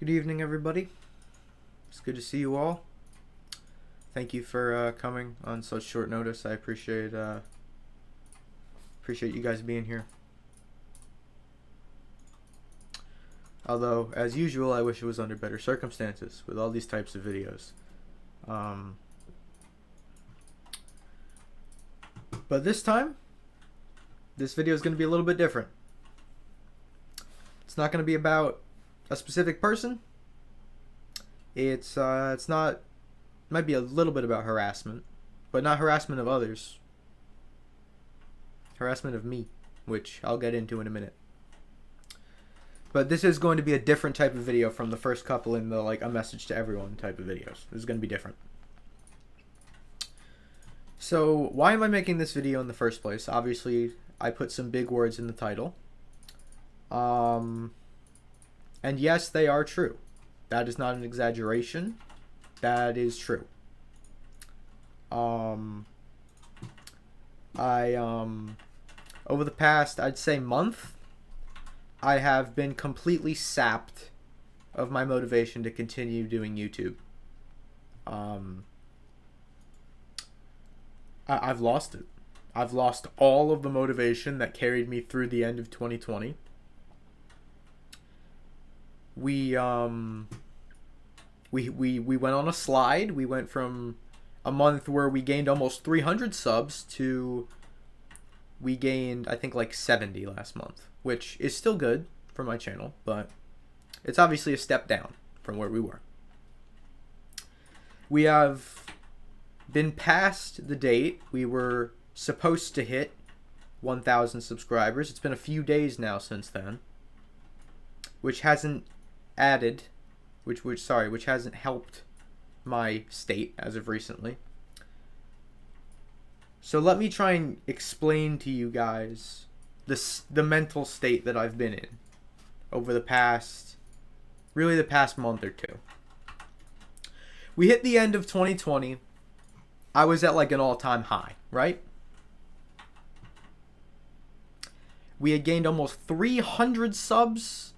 Good evening, everybody. It's good to see you all. Thank you for coming on such short notice. I appreciate you guys being here. Although, as usual, I wish it was under better circumstances with all these types of videos. But this time, this video is going to be a little bit different. It's not going to be about a specific person. It's not, might be a little bit about harassment, but not harassment of others. Harassment of me, which I'll get into in a minute. But this is going to be a different type of video from the first couple in the like a message to everyone type of videos. This is going to be different. So why am I making this video in the first place? Obviously, I put some big words in the title. And yes, they are true. That is not an exaggeration. That is true. Over the past, I'd say month, I have been completely sapped of my motivation to continue doing YouTube. I've lost it. I've lost all of the motivation that carried me through the end of 2020. We went on a slide. We went from a month where we gained almost 300 subs to we gained, I think, like 70 last month, which is still good for my channel, but it's obviously a step down from where we were. We have been past the date we were supposed to hit 1,000 subscribers. It's been a few days now since then, which hasn't added, which hasn't helped my state as of recently. So let me try and explain to you guys the mental state that I've been in over the past month or two. We hit the end of 2020. I was at like an all-time high, right? We had gained almost 300 subs.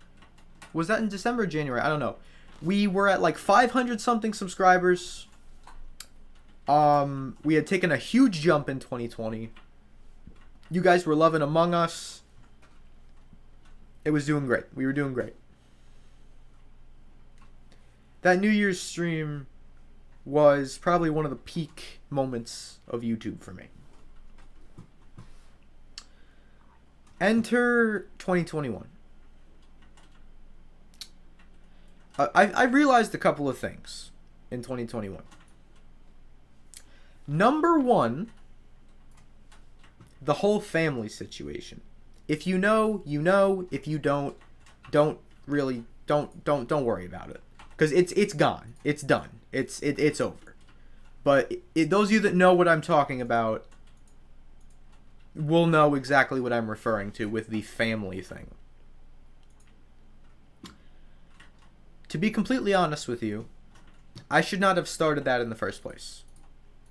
Was that in December or January? I don't know. We were at like 500 something subscribers. We had taken a huge jump in 2020. You guys were loving Among Us. It was doing great. We were doing great. That New Year's stream was probably one of the peak moments of YouTube for me. Enter 2021. I realized a couple of things in 2021. Number one, the whole family situation. If you know, you know. If you don't worry about it, because it's gone. It's done. It's over. But those of you that know what I'm talking about will know exactly what I'm referring to with the family thing. To be completely honest with you, I should not have started that in the first place.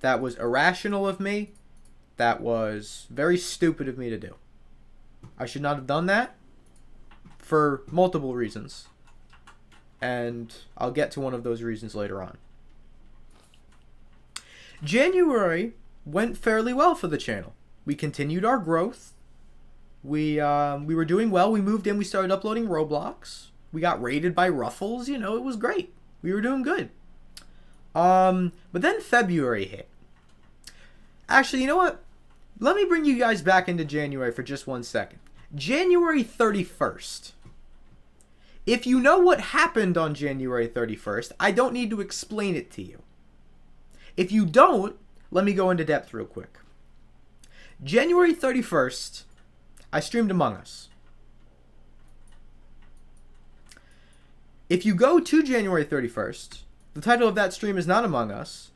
That was irrational of me. That was very stupid of me to do. I should not have done that for multiple reasons. And I'll get to one of those reasons later on. January went fairly well for the channel. We continued our growth. We were doing well. We moved in. We started uploading Roblox. We got rated by Ruffles. You know, it was great. We were doing good. But then February hit. Actually, you know what? Let me bring you guys back into January for just 1 second. January 31st. If you know what happened on January 31st, I don't need to explain it to you. If you don't, let me go into depth real quick. January 31st, I streamed Among Us. If you go to January 31st, the title of that stream is not Among Us.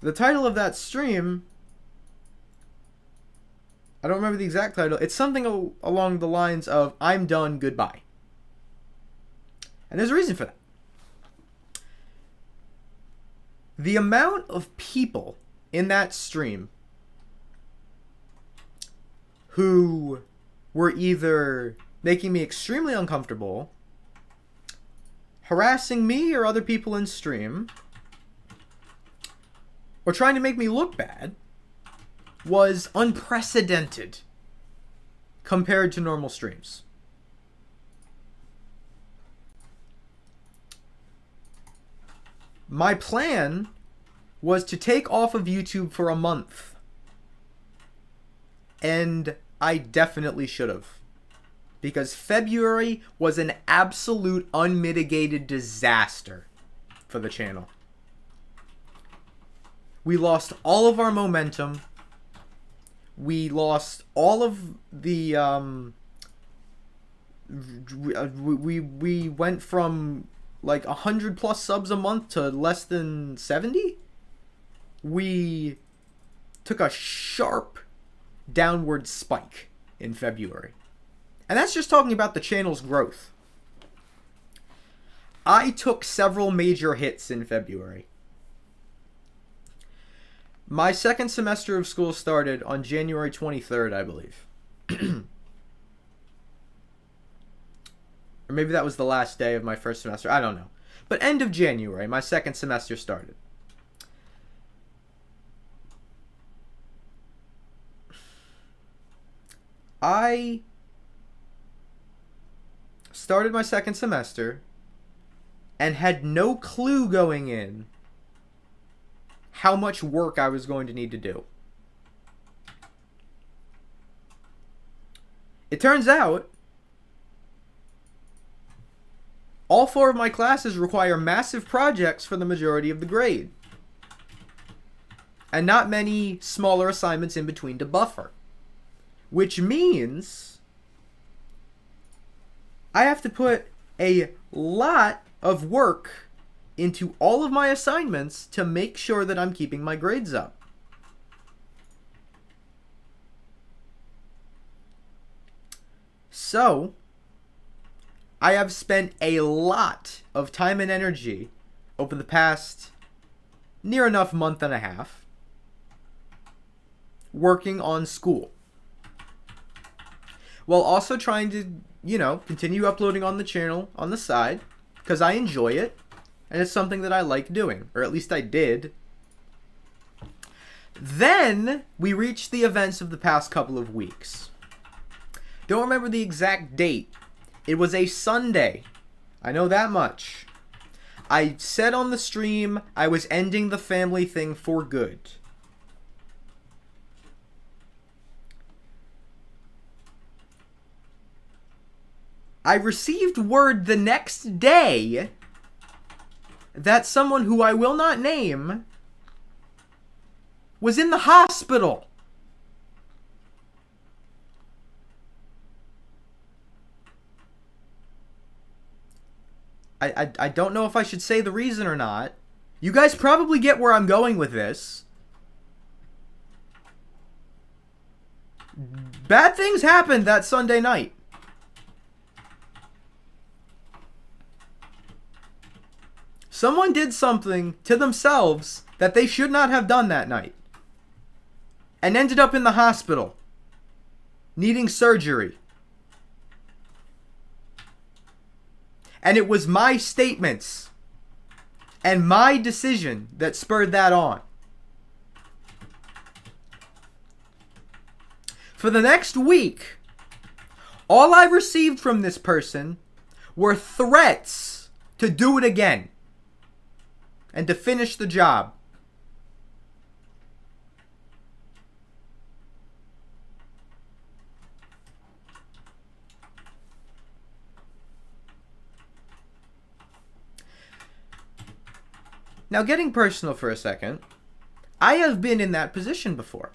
The title of that stream, I don't remember the exact title. It's something along the lines of, I'm done, goodbye. And there's a reason for that. The amount of people in that stream who were either making me extremely uncomfortable harassing me or other people in stream, or trying to make me look bad, was unprecedented compared to normal streams. My plan was to take off of YouTube for a month. And I definitely should have. Because February was an absolute unmitigated disaster for the channel. We lost all of our momentum. We lost all of the we went from like 100 plus subs a month to less than 70. We took a sharp downward spike in February. And that's just talking about the channel's growth. I took several major hits in February. My second semester of school started on January 23rd, I believe. Or maybe that was the last day of my first semester. I don't know. But end of January, my second semester started. I started my second semester and had no clue going in how much work I was going to need to do. It turns out all 4 of my classes require massive projects for the majority of the grade, and not many smaller assignments in between to buffer. Which means I have to put a lot of work into all of my assignments to make sure that I'm keeping my grades up. So, I have spent a lot of time and energy over the past near enough month and a half working on school, while also trying to, continue uploading on the channel on the side, because I enjoy it, and it's something that I like doing, or at least I did. Then, we reached the events of the past couple of weeks. Don't remember the exact date. It was a Sunday. I know that much. I said on the stream I was ending the family thing for good. I received word the next day that someone who I will not name was in the hospital. I don't know if I should say the reason or not. You guys probably get where I'm going with this. Bad things happened that Sunday night. Someone did something to themselves that they should not have done that night, and ended up in the hospital, needing surgery. And it was my statements and my decision that spurred that on. For the next week, all I received from this person were threats to do it again and to finish the job. Now, getting personal for a second, I have been in that position before.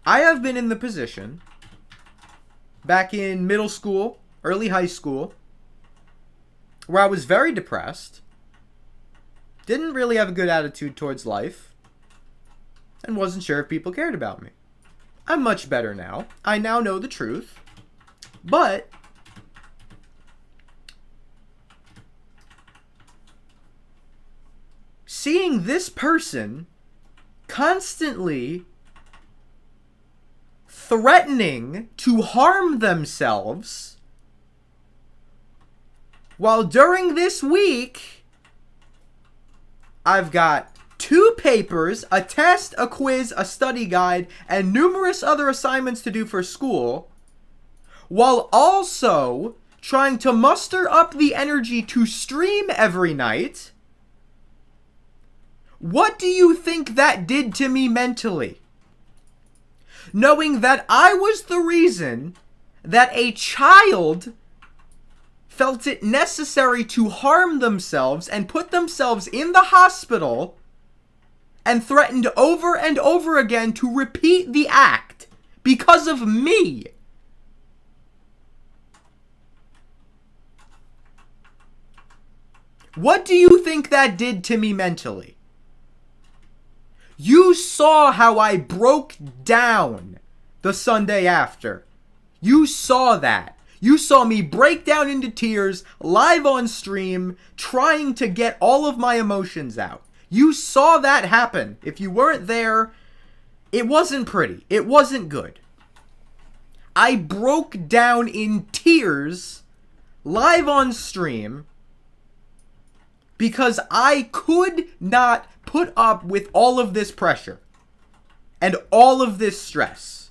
I have been in the position back in middle school, early high school, where I was very depressed, didn't really have a good attitude towards life, and wasn't sure if people cared about me. I'm much better now. I now know the truth, but seeing this person constantly threatening to harm themselves Well, during this week, I've got 2 papers, a test, a quiz, a study guide, and numerous other assignments to do for school, while also trying to muster up the energy to stream every night. What do you think that did to me mentally? Knowing that I was the reason that a child felt it necessary to harm themselves and put themselves in the hospital and threatened over and over again to repeat the act because of me. What do you think that did to me mentally? You saw how I broke down the Sunday after. You saw that. You saw me break down into tears live on stream, trying to get all of my emotions out. You saw that happen. If you weren't there, it wasn't pretty. It wasn't good. I broke down in tears live on stream because I could not put up with all of this pressure and all of this stress.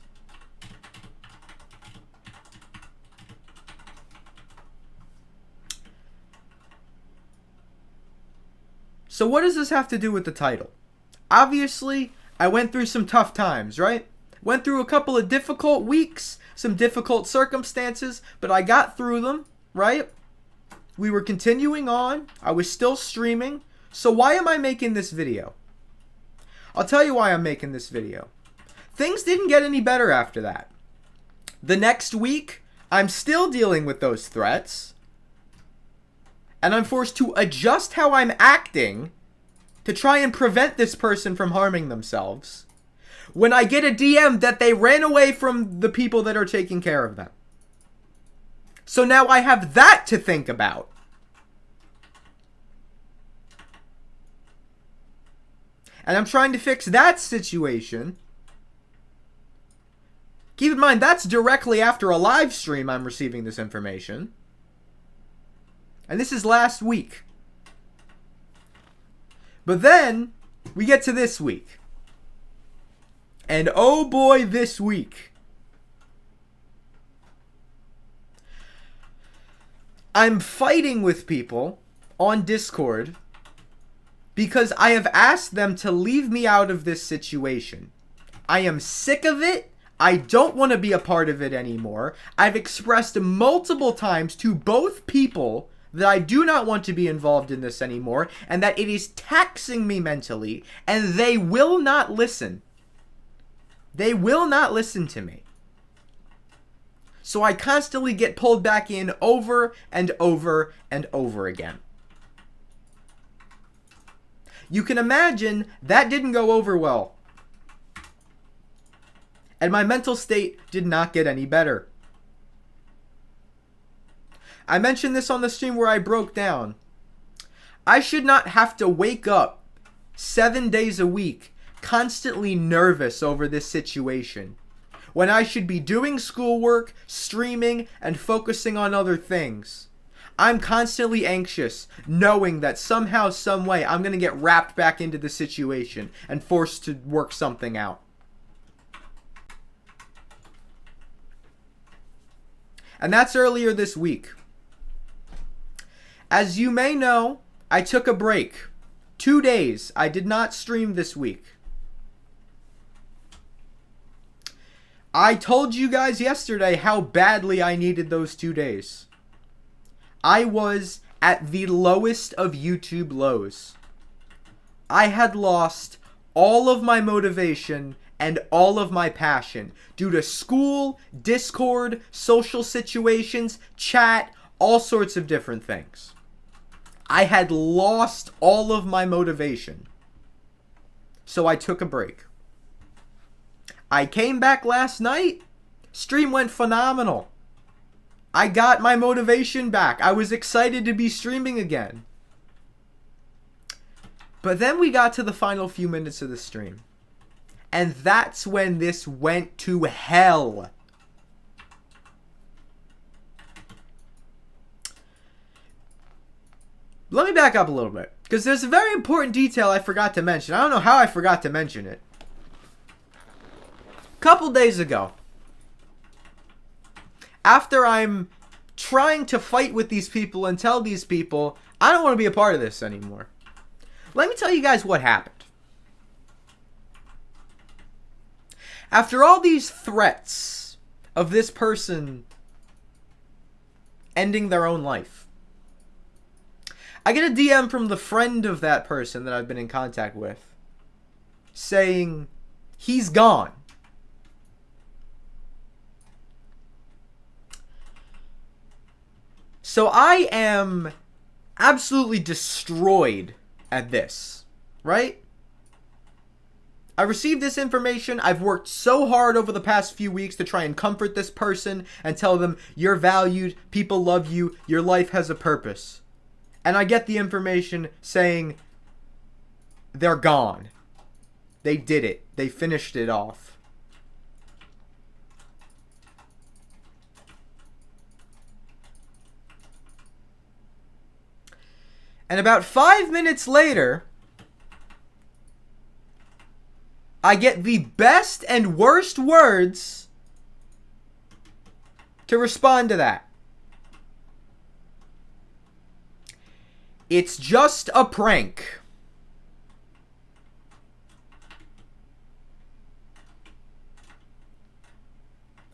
So what does this have to do with the title? Obviously, I went through some tough times, right? Went through a couple of difficult weeks, some difficult circumstances, but I got through them, right? We were continuing on. I was still streaming. So why am I making this video? I'll tell you why I'm making this video. Things didn't get any better after that. The next week, I'm still dealing with those threats. And I'm forced to adjust how I'm acting to try and prevent this person from harming themselves when I get a DM that they ran away from the people that are taking care of them. So now I have that to think about. And I'm trying to fix that situation. Keep in mind, that's directly after a live stream I'm receiving this information. And this is last week. But then, we get to this week. And oh boy, this week. I'm fighting with people on Discord because I have asked them to leave me out of this situation. I am sick of it. I don't want to be a part of it anymore. I've expressed multiple times to both people that I do not want to be involved in this anymore, and that it is taxing me mentally, and they will not listen. They will not listen to me. So I constantly get pulled back in over and over and over again. You can imagine that didn't go over well. And my mental state did not get any better. I mentioned this on the stream where I broke down. I should not have to wake up 7 days a week constantly nervous over this situation, when I should be doing schoolwork, streaming, and focusing on other things. I'm constantly anxious, knowing that somehow, some way, I'm going to get wrapped back into the situation and forced to work something out. And that's earlier this week. As you may know, I took a break. 2 days. I did not stream this week. I told you guys yesterday how badly I needed those 2 days. I was at the lowest of YouTube lows. I had lost all of my motivation and all of my passion due to school, Discord, social situations, chat, all sorts of different things. I had lost all of my motivation. So I took a break. I came back last night. Stream went phenomenal. I got my motivation back. I was excited to be streaming again. But then we got to the final few minutes of the stream. And that's when this went to hell. let me back up a little bit, because there's a very important detail I forgot to mention. I don't know how I forgot to mention it. A couple days ago, after I'm trying to fight with these people and tell these people, I don't want to be a part of this anymore. Let me tell you guys what happened. After all these threats of this person ending their own life, I get a DM from the friend of that person that I've been in contact with saying he's gone. So I am absolutely destroyed at this, right? I received this information. I've worked so hard over the past few weeks to try and comfort this person and tell them you're valued, people love you, your life has a purpose. And I get the information saying they're gone. They did it. They finished it off. And about 5 minutes later, I get the best and worst words to respond to that. It's just a prank.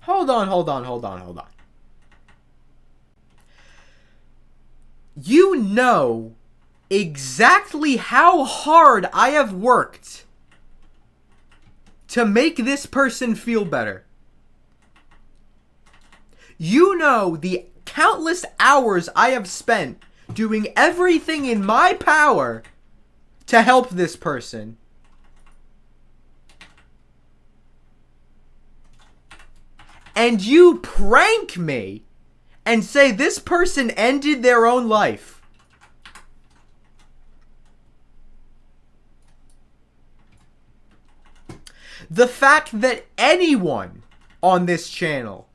Hold on. You know exactly how hard I have worked to make this person feel better. You know the countless hours I have spent doing everything in my power to help this person. And you prank me and say this person ended their own life. The fact that anyone on this channel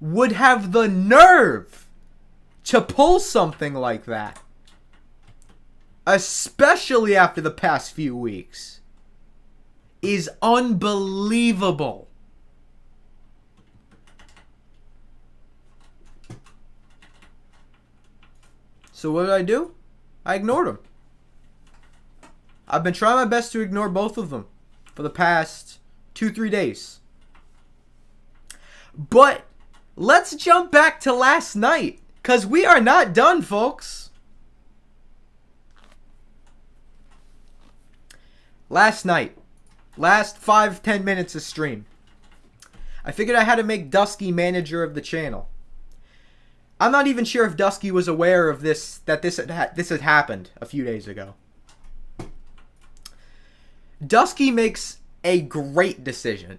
would have the nerve to pull something like that, especially after the past few weeks, is unbelievable. So what did I do? I ignored him. I've been trying my best to ignore both of them for the past 2-3 days. But let's jump back to last night, because we are not done, folks. Last night, last 5-10 minutes of stream, I figured I had to make Dusky manager of the channel. I'm not even sure if Dusky was aware of this, that this had happened a few days ago. Dusky makes a great decision.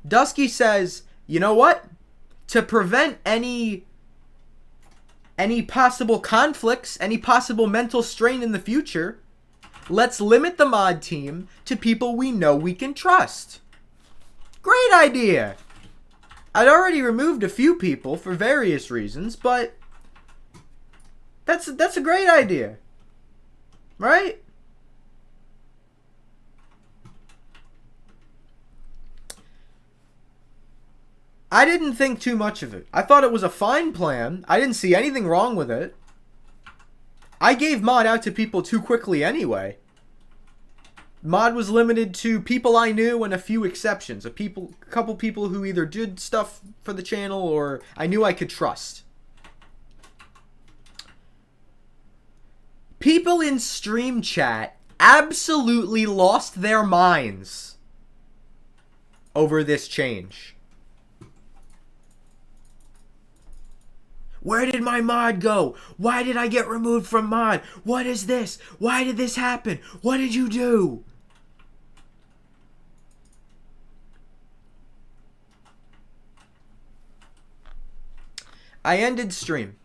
Dusky says, you know what? To prevent any possible conflicts, any possible mental strain in the future, let's limit the mod team to people we know we can trust. Great idea! I'd already removed a few people for various reasons, but that's a great idea. Right? I didn't think too much of it. I thought it was a fine plan. I didn't see anything wrong with it. I gave mod out to people too quickly anyway. Mod was limited to people I knew and a few exceptions. A couple people who either did stuff for the channel or I knew I could trust. People in stream chat absolutely lost their minds over this change. Where did my mod go? Why did I get removed from mod? What is this? Why did this happen? What did you do? I ended stream.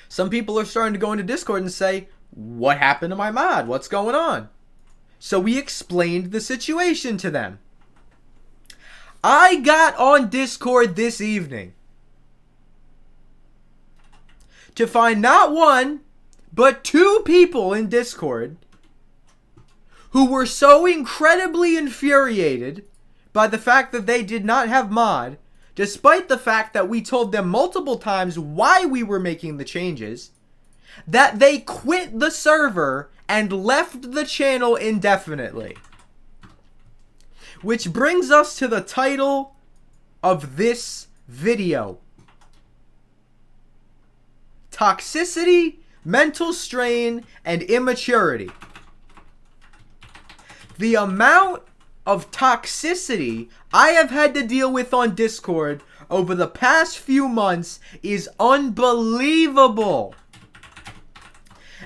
Some people are starting to go into Discord and say, what happened to my mod? What's going on? So we explained the situation to them. I got on Discord this evening to find not one, but two people in Discord who were so incredibly infuriated by the fact that they did not have mod, despite the fact that we told them multiple times why we were making the changes, that they quit the server and left the channel indefinitely. Which brings us to the title of this video. Toxicity, mental strain, and immaturity. The amount of toxicity I have had to deal with on Discord over the past few months is unbelievable.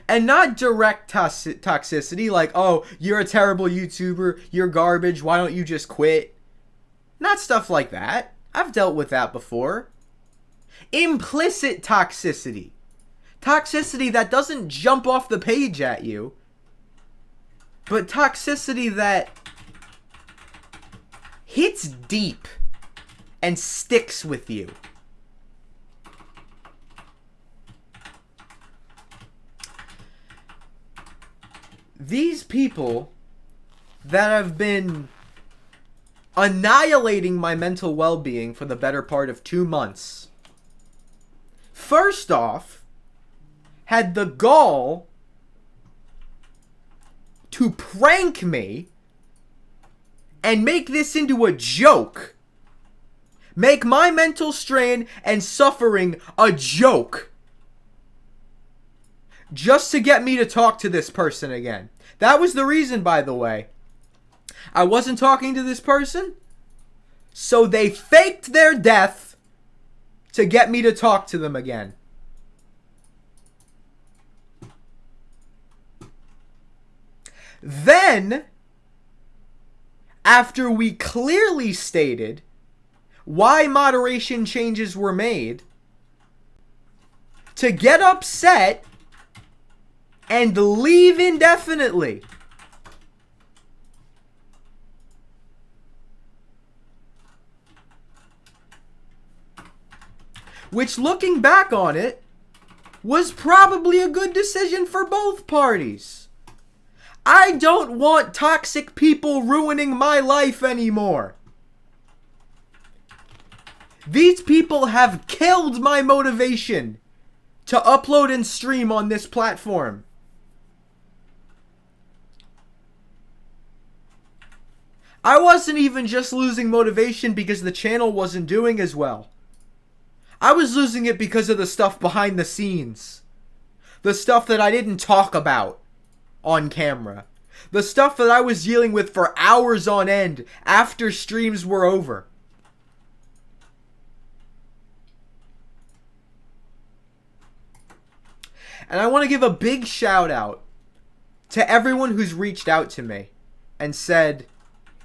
And not direct toxicity like, oh, you're a terrible YouTuber, you're garbage, why don't you just quit? Not stuff like that. I've dealt with that before. Implicit toxicity. Toxicity that doesn't jump off the page at you, but toxicity that hits deep and sticks with you. These people that have been annihilating my mental well-being for the better part of 2 months, first off, had the gall to prank me and make this into a joke. Make my mental strain and suffering a joke. Just to get me to talk to this person again. That was the reason, by the way. I wasn't talking to this person, so they faked their death to get me to talk to them again. Then, after we clearly stated why moderation changes were made, to get upset and leave indefinitely. Which, looking back on it, was probably a good decision for both parties. I don't want toxic people ruining my life anymore. These people have killed my motivation to upload and stream on this platform. I wasn't even just losing motivation because the channel wasn't doing as well. I was losing it because of the stuff behind the scenes. The stuff that I didn't talk about on camera. The stuff that I was dealing with for hours on end after streams were over. And I want to give a big shout out to everyone who's reached out to me and said,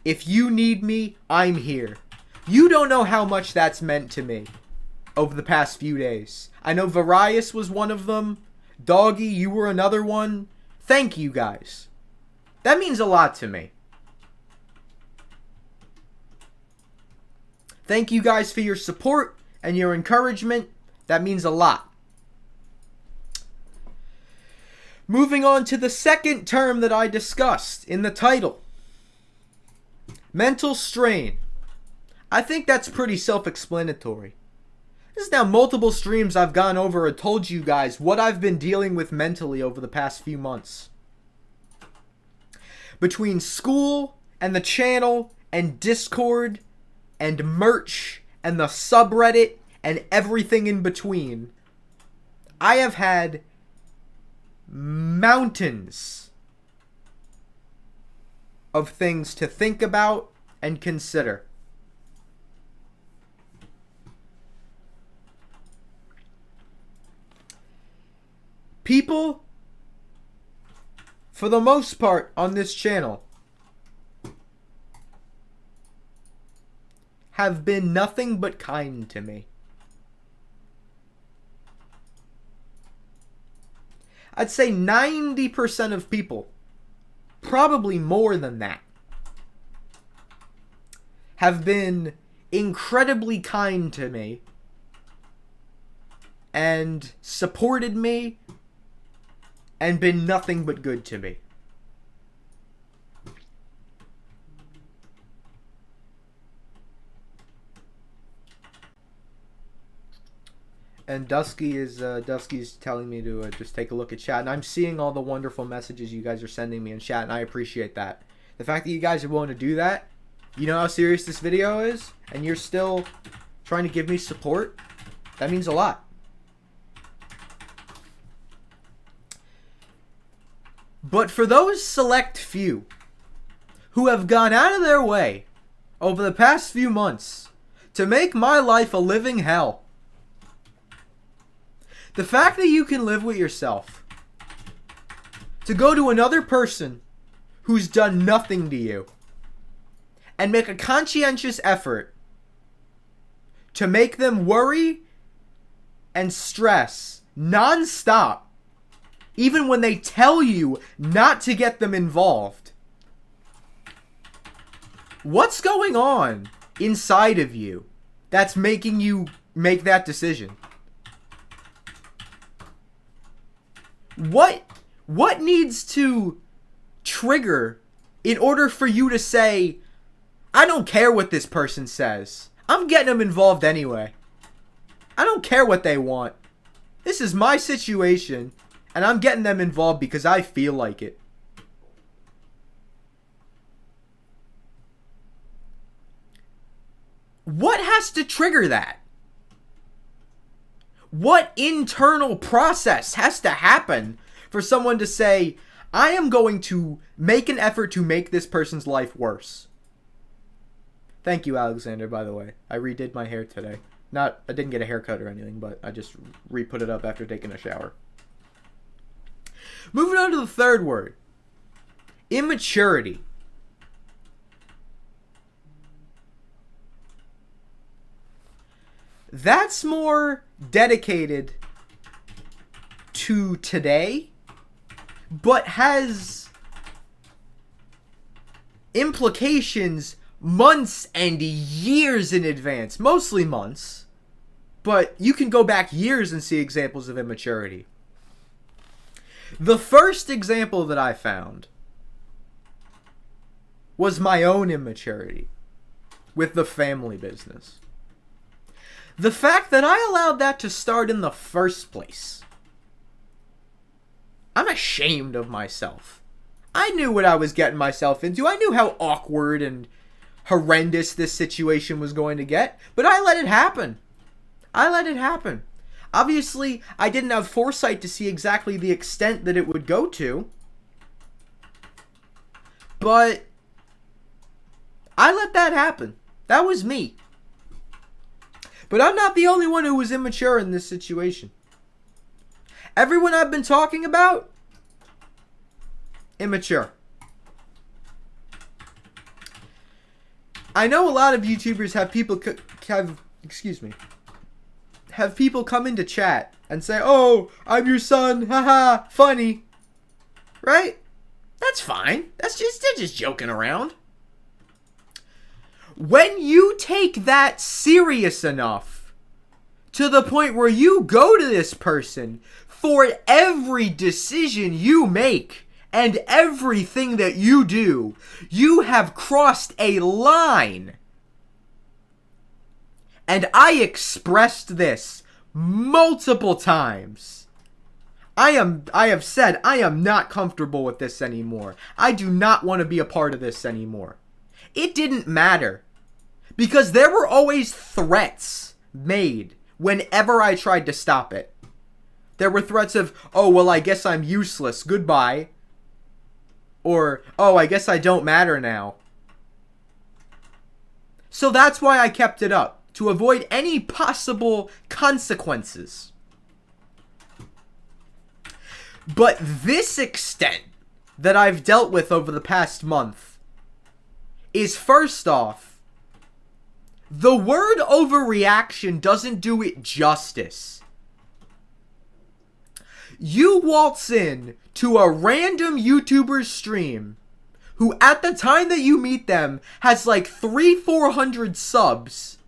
if you need me, I'm here. You don't know how much that's meant to me over the past few days. I know Varius was one of them. Doggy, you were another one. Thank you guys. That means a lot to me. Thank you guys for your support and your encouragement. That means a lot. Moving on to the second term that I discussed in the title. Mental strain. I think that's pretty self-explanatory. This is now multiple streams I've gone over and told you guys what I've been dealing with mentally over the past few months. Between school and the channel and Discord and merch and the subreddit and everything in between, I have had mountains of things to think about and consider. People, for the most part on this channel, have been nothing but kind to me. I'd say 90% of people, probably more than that, have been incredibly kind to me and supported me and been nothing but good to me. And Dusky's telling me to just take a look at chat, and I'm seeing all the wonderful messages you guys are sending me in chat, and I appreciate that. The fact that you guys are willing to do that, you know how serious this video is, and you're still trying to give me support, that means a lot. But for those select few who have gone out of their way over the past few months to make my life a living hell, the fact that you can live with yourself, to go to another person who's done nothing to you, and make a conscientious effort to make them worry and stress non-stop, even when they tell you not to get them involved. What's going on inside of you that's making you make that decision? What needs to trigger in order for you to say, I don't care what this person says. I'm getting them involved anyway. I don't care what they want. This is my situation, and I'm getting them involved because I feel like it. What has to trigger that? What internal process has to happen for someone to say, I am going to make an effort to make this person's life worse? Thank you, Alexander, by the way. I redid my hair today. I didn't get a haircut or anything, but I just re-put it up after taking a shower. Moving on to the third word. Immaturity. That's more dedicated to today, but has implications months and years in advance. Mostly months, but you can go back years and see examples of immaturity. The first example that I found was my own immaturity with the family business. The fact that I allowed that to start in the first place. I'm ashamed of myself. I knew what I was getting myself into. I knew how awkward and horrendous this situation was going to get, but I let it happen. I let it happen. Obviously, I didn't have foresight to see exactly the extent that it would go to, but I let that happen. That was me. But I'm not the only one who was immature in this situation. Everyone I've been talking about, immature. I know a lot of YouTubers have people have people come into chat and say, "Oh, I'm your son, haha, funny." Right? That's fine. They're just joking around. When you take that serious enough to the point where you go to this person for every decision you make and everything that you do, you have crossed a line. And I expressed this multiple times. I have said I am not comfortable with this anymore. I do not want to be a part of this anymore. It didn't matter. Because there were always threats made whenever I tried to stop it. There were threats of, "Oh, well, I guess I'm useless. Goodbye." Or, "Oh, I guess I don't matter now." So that's why I kept it up. To avoid any possible consequences. But this extent that I've dealt with over the past month is, first off, the word overreaction doesn't do it justice. You waltz in to a random YouTuber's stream who at the time that you meet them has like 300-400 subs,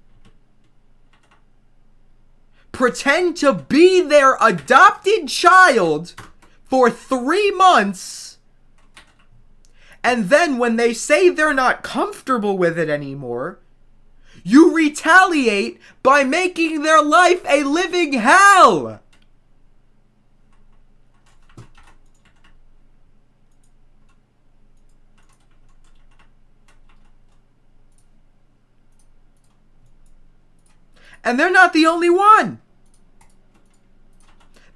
pretend to be their adopted child for 3 months, and then when they say they're not comfortable with it anymore, you retaliate by making their life a living hell. And they're not the only one.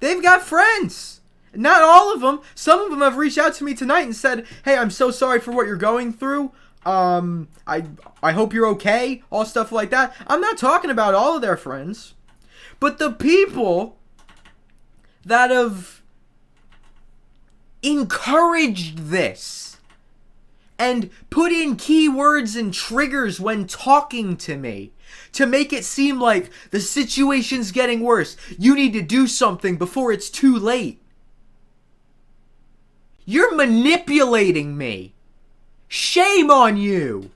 They've got friends. Not all of them. Some of them have reached out to me tonight and said, hey, I'm so sorry for what you're going through. I hope you're okay. All stuff like that. I'm not talking about all of their friends. But the people that have encouraged this and put in keywords and triggers when talking to me to make it seem like the situation's getting worse. You need to do something before it's too late. You're manipulating me. Shame on you.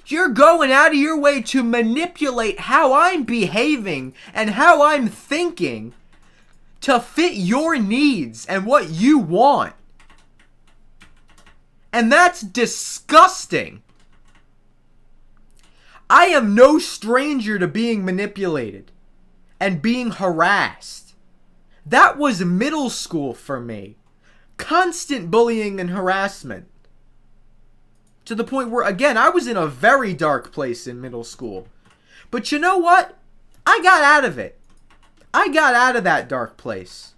You're going out of your way to manipulate how I'm behaving and how I'm thinking to fit your needs and what you want. And that's disgusting. I am no stranger to being manipulated and being harassed. That was middle school for me. Constant bullying and harassment. To the point where, again, I was in a very dark place in middle school. But you know what? I got out of it. I got out of that dark place.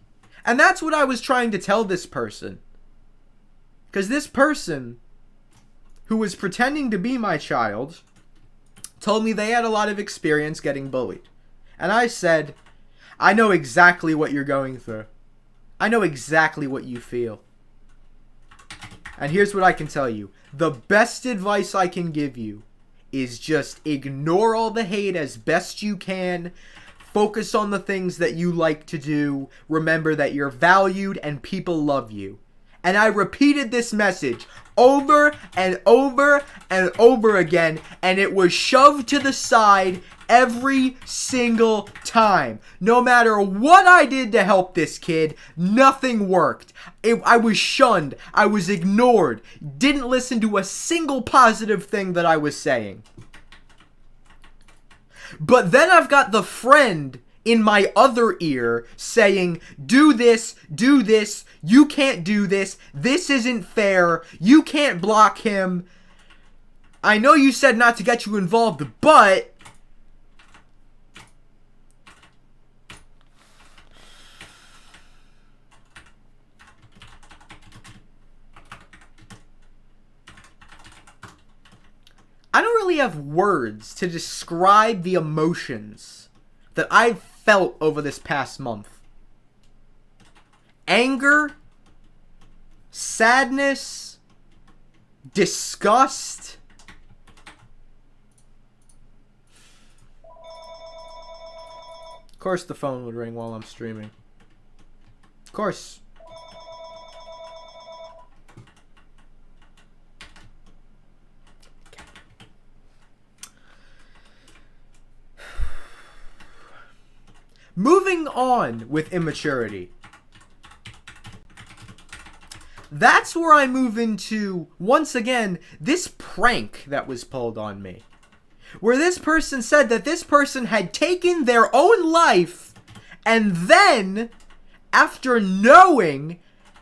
And that's what I was trying to tell this person. Because this person, who was pretending to be my child, told me they had a lot of experience getting bullied. And I said, I know exactly what you're going through. I know exactly what you feel. And here's what I can tell you. The best advice I can give you is just ignore all the hate as best you can. Focus on the things that you like to do. Remember that you're valued and people love you. And I repeated this message over and over and over again, and it was shoved to the side every single time. No matter what I did to help this kid, nothing worked. I was shunned. I was ignored. Didn't listen to a single positive thing that I was saying. But then I've got the friend in my other ear saying, do this, you can't do this isn't fair, you can't block him. I know you said not to get you involved, but I don't really have words to describe the emotions that I've felt over this past month. Anger, sadness, disgust. Of course the phone would ring while I'm streaming. Of course. Moving on with immaturity. That's where I move into, once again, this prank that was pulled on me. Where this person said that this person had taken their own life, and then, after knowing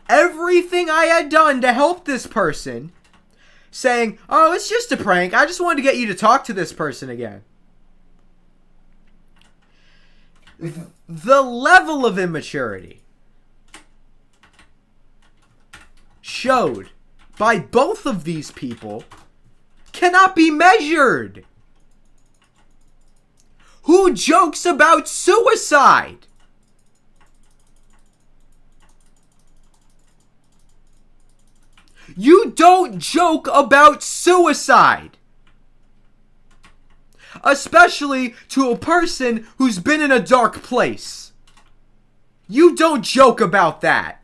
everything I had done to help this person, saying, oh, it's just a prank, I just wanted to get you to talk to this person again. The level of immaturity showed by both of these people cannot be measured. Who jokes about suicide? You don't joke about suicide. Especially to a person who's been in a dark place. You don't joke about that.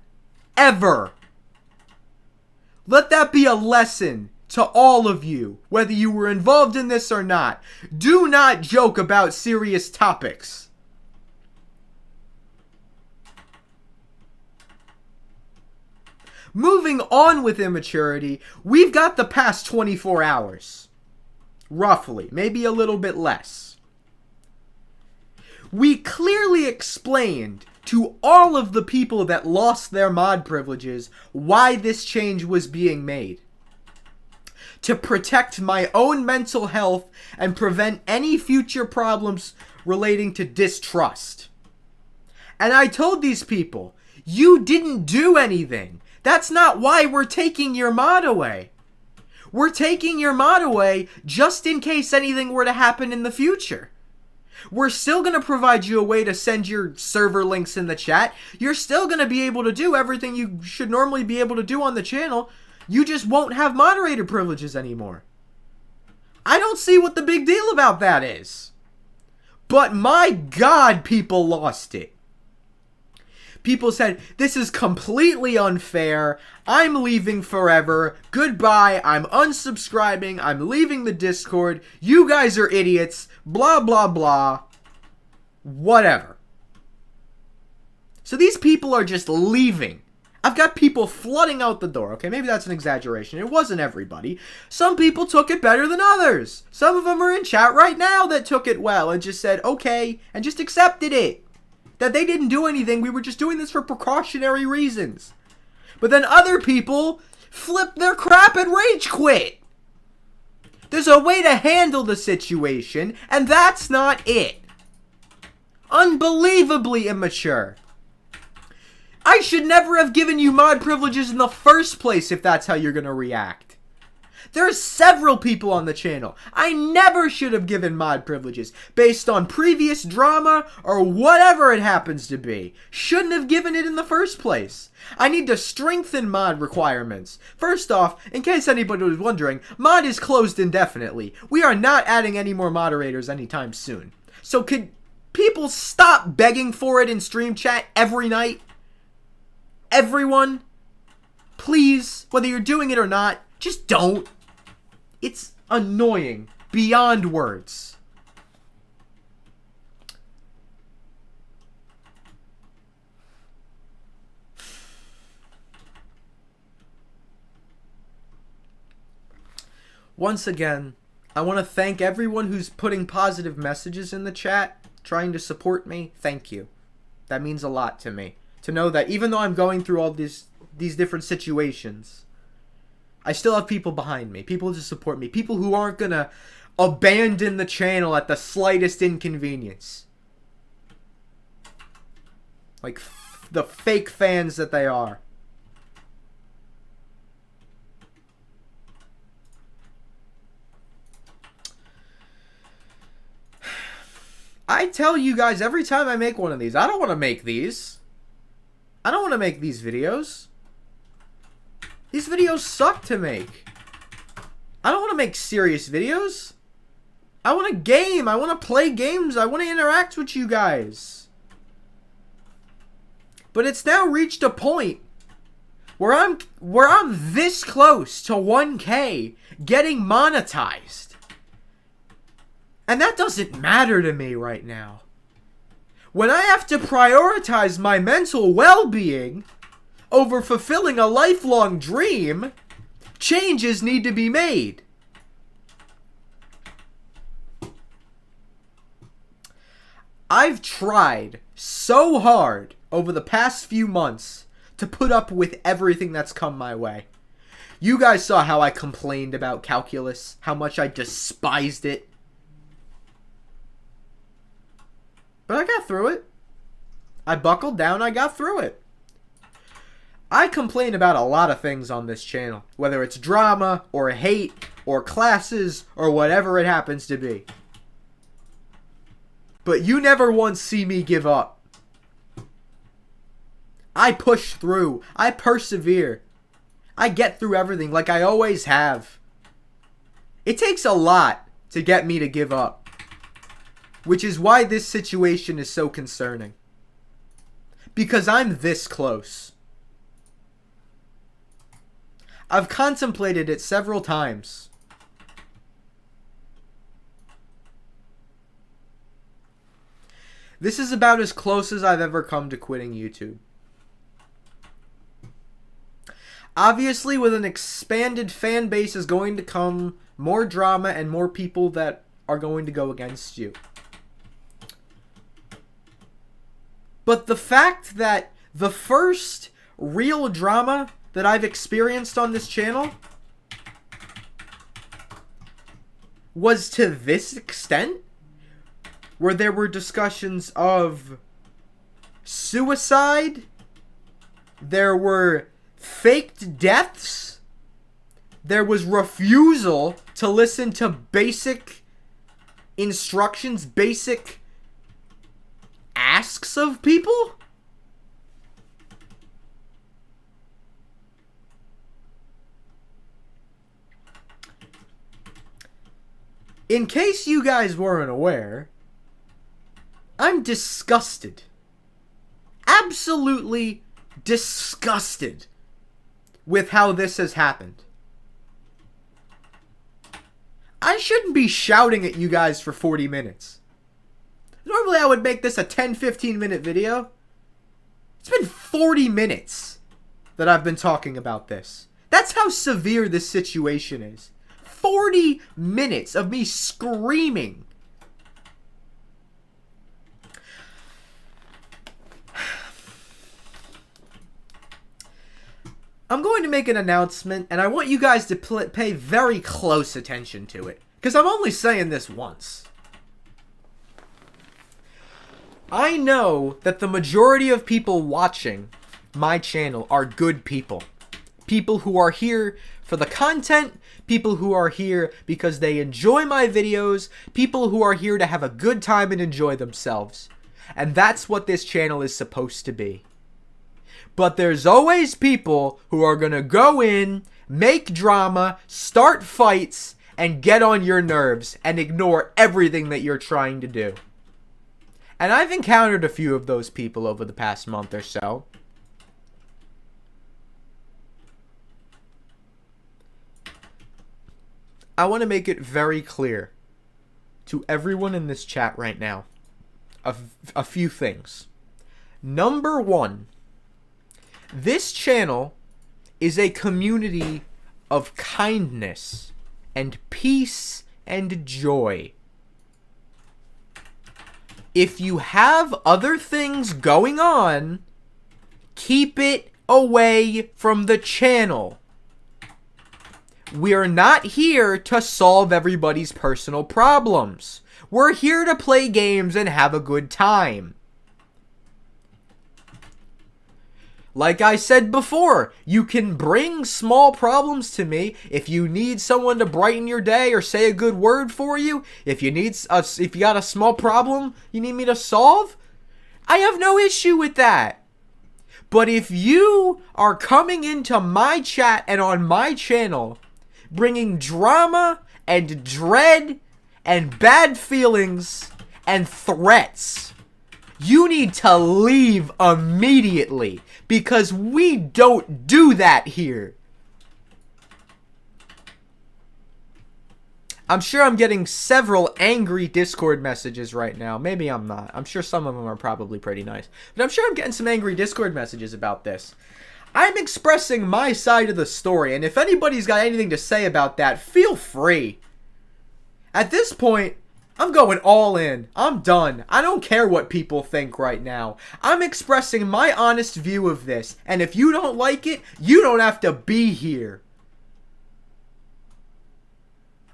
Ever. Let that be a lesson to all of you, whether you were involved in this or not. Do not joke about serious topics. Moving on with Immaturity, we've got the past 24 hours. Roughly. Maybe a little bit less. We clearly explained to all of the people that lost their mod privileges why this change was being made. To protect my own mental health and prevent any future problems relating to distrust. And I told these people, you didn't do anything. That's not why we're taking your mod away. We're taking your mod away just in case anything were to happen in the future. We're still going to provide you a way to send your server links in the chat. You're still going to be able to do everything you should normally be able to do on the channel. You just won't have moderator privileges anymore. I don't see what the big deal about that is. But my God, people lost it. People said, this is completely unfair. I'm leaving forever. Goodbye. I'm unsubscribing. I'm leaving the Discord. You guys are idiots. Blah, blah, blah. Whatever. So these people are just leaving. I've got people flooding out the door. Okay, maybe that's an exaggeration. It wasn't everybody. Some people took it better than others. Some of them are in chat right now that took it well and just said, okay, and just accepted it. That they didn't do anything. We were just doing this for precautionary reasons. But then other people flipped their crap and rage quit. There's a way to handle the situation, and that's not it. Unbelievably immature. I should never have given you mod privileges in the first place if that's how you're going to react. There's several people on the channel I never should have given mod privileges based on previous drama or whatever it happens to be. Shouldn't have given it in the first place. I need to strengthen mod requirements. First off, in case anybody was wondering, mod is closed indefinitely. We are not adding any more moderators anytime soon. So could people stop begging for it in stream chat every night? Everyone, please, whether you're doing it or not, just don't. It's annoying beyond words. Once again, I want to thank everyone who's putting positive messages in the chat, trying to support me. Thank you. That means a lot to me. To know that even though I'm going through all these different situations, I still have people behind me. People to support me. People who aren't going to abandon the channel at the slightest inconvenience. Like the fake fans that they are. I tell you guys every time I make one of these, I don't want to make these. I don't want to make these videos. These videos suck to make. I don't want to make serious videos. I want to game. I want to play games. I want to interact with you guys. But it's now reached a point where I'm this close to 1K getting monetized. And that doesn't matter to me right now. When I have to prioritize my mental well-being over fulfilling a lifelong dream, changes need to be made. I've tried so hard over the past few months to put up with everything that's come my way. You guys saw how I complained about calculus, how much I despised it. But I got through it. I buckled down, I got through it. I complain about a lot of things on this channel, whether it's drama, or hate, or classes, or whatever it happens to be. But you never once see me give up. I push through. I persevere. I get through everything like I always have. It takes a lot to get me to give up. Which is why this situation is so concerning. Because I'm this close. I've contemplated it several times. This is about as close as I've ever come to quitting YouTube. Obviously, with an expanded fan base is going to come more drama and more people that are going to go against you. But the fact that the first real drama that I've experienced on this channel was to this extent, where there were discussions of suicide, there were faked deaths, there was refusal to listen to basic instructions, basic asks of people. In case you guys weren't aware, I'm disgusted. Absolutely disgusted with how this has happened. I shouldn't be shouting at you guys for 40 minutes. Normally I would make this a 10-15 minute video. It's been 40 minutes that I've been talking about this. That's how severe this situation is. 40 minutes of me screaming. I'm going to make an announcement, and I want you guys to pay very close attention to it, because I'm only saying this once. I know that the majority of people watching my channel are good people. People who are here for the content, people who are here because they enjoy my videos, people who are here to have a good time and enjoy themselves. And that's what this channel is supposed to be. But there's always people who are gonna go in, make drama, start fights, and get on your nerves and ignore everything that you're trying to do. And I've encountered a few of those people over the past month or so. I want to make it very clear to everyone in this chat right now a few things. Number one, this channel is a community of kindness and peace and joy. If you have other things going on, keep it away from the channel. We're not here to solve everybody's personal problems. We're here to play games and have a good time. Like I said before, you can bring small problems to me if you need someone to brighten your day or say a good word for you. If you got a small problem you need me to solve, I have no issue with that. But if you are coming into my chat and on my channel bringing drama and dread and bad feelings and threats, you need to leave immediately, because we don't do that here. I'm sure I'm getting several angry Discord messages right now. Maybe I'm not. I'm sure some of them are probably pretty nice. But I'm sure I'm getting some angry Discord messages about this. I'm expressing my side of the story, and if anybody's got anything to say about that, feel free. At this point, I'm going all in. I'm done. I don't care what people think right now. I'm expressing my honest view of this, and if you don't like it, you don't have to be here.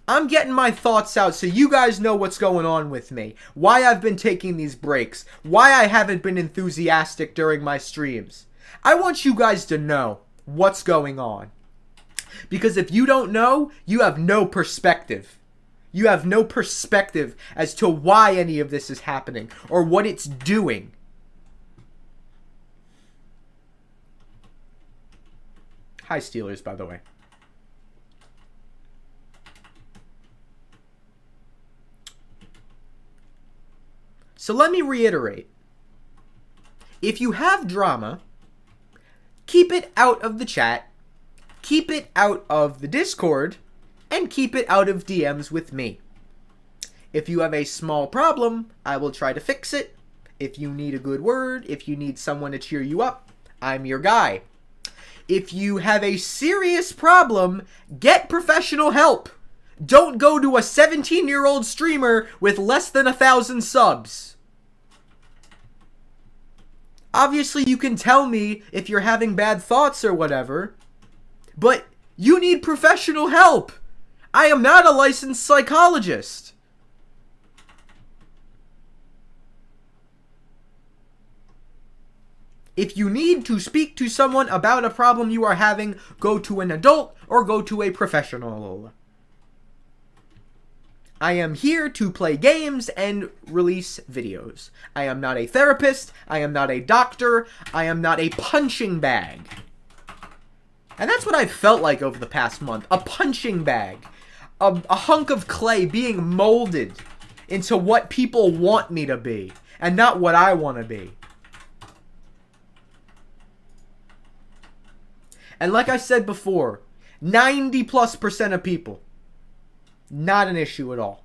I'm getting my thoughts out so you guys know what's going on with me, why I've been taking these breaks, why I haven't been enthusiastic during my streams. I want you guys to know what's going on. Because if you don't know, you have no perspective. You have no perspective as to why any of this is happening or what it's doing. Hi, Steelers, by the way. So let me reiterate. If you have drama, keep it out of the chat, keep it out of the Discord, and keep it out of DMs with me. If you have a small problem, I will try to fix it. If you need a good word, if you need someone to cheer you up, I'm your guy. If you have a serious problem, get professional help. Don't go to a 17-year-old streamer with less than 1,000 subs. Obviously, you can tell me if you're having bad thoughts or whatever, but you need professional help. I am not a licensed psychologist. If you need to speak to someone about a problem you are having, go to an adult or go to a professional. I am here to play games and release videos. I am not a therapist. I am not a doctor. I am not a punching bag. And that's what I've felt like over the past month. A punching bag. A hunk of clay being molded into what people want me to be and not what I want to be. And like I said before, 90+% of people, not an issue at all.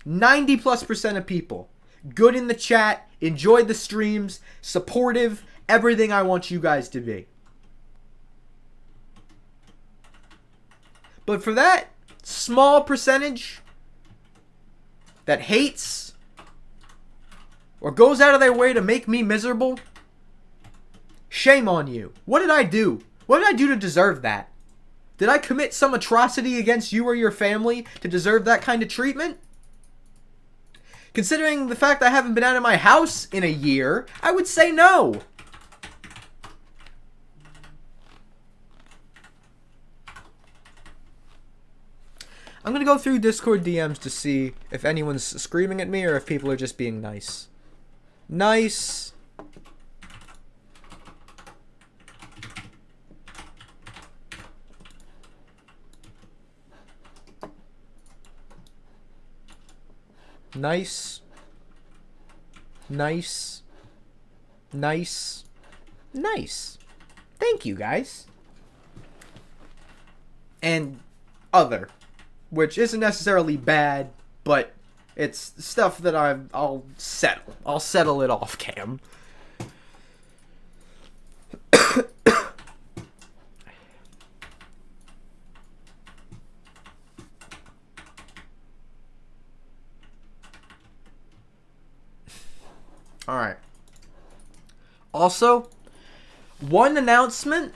90+% of people, good in the chat, enjoyed the streams, supportive, everything I want you guys to be. But for that small percentage that hates or goes out of their way to make me miserable, shame on you. What did I do? What did I do to deserve that? Did I commit some atrocity against you or your family to deserve that kind of treatment? Considering the fact I haven't been out of my house in a year, I would say no. I'm going to go through Discord DMs to see if anyone's screaming at me or if people are just being nice. Nice. Nice. Nice. Nice. Nice. Thank you, guys. And other, which isn't necessarily bad, but it's stuff that I'll settle. I'll settle it off cam. Alright. Also, one announcement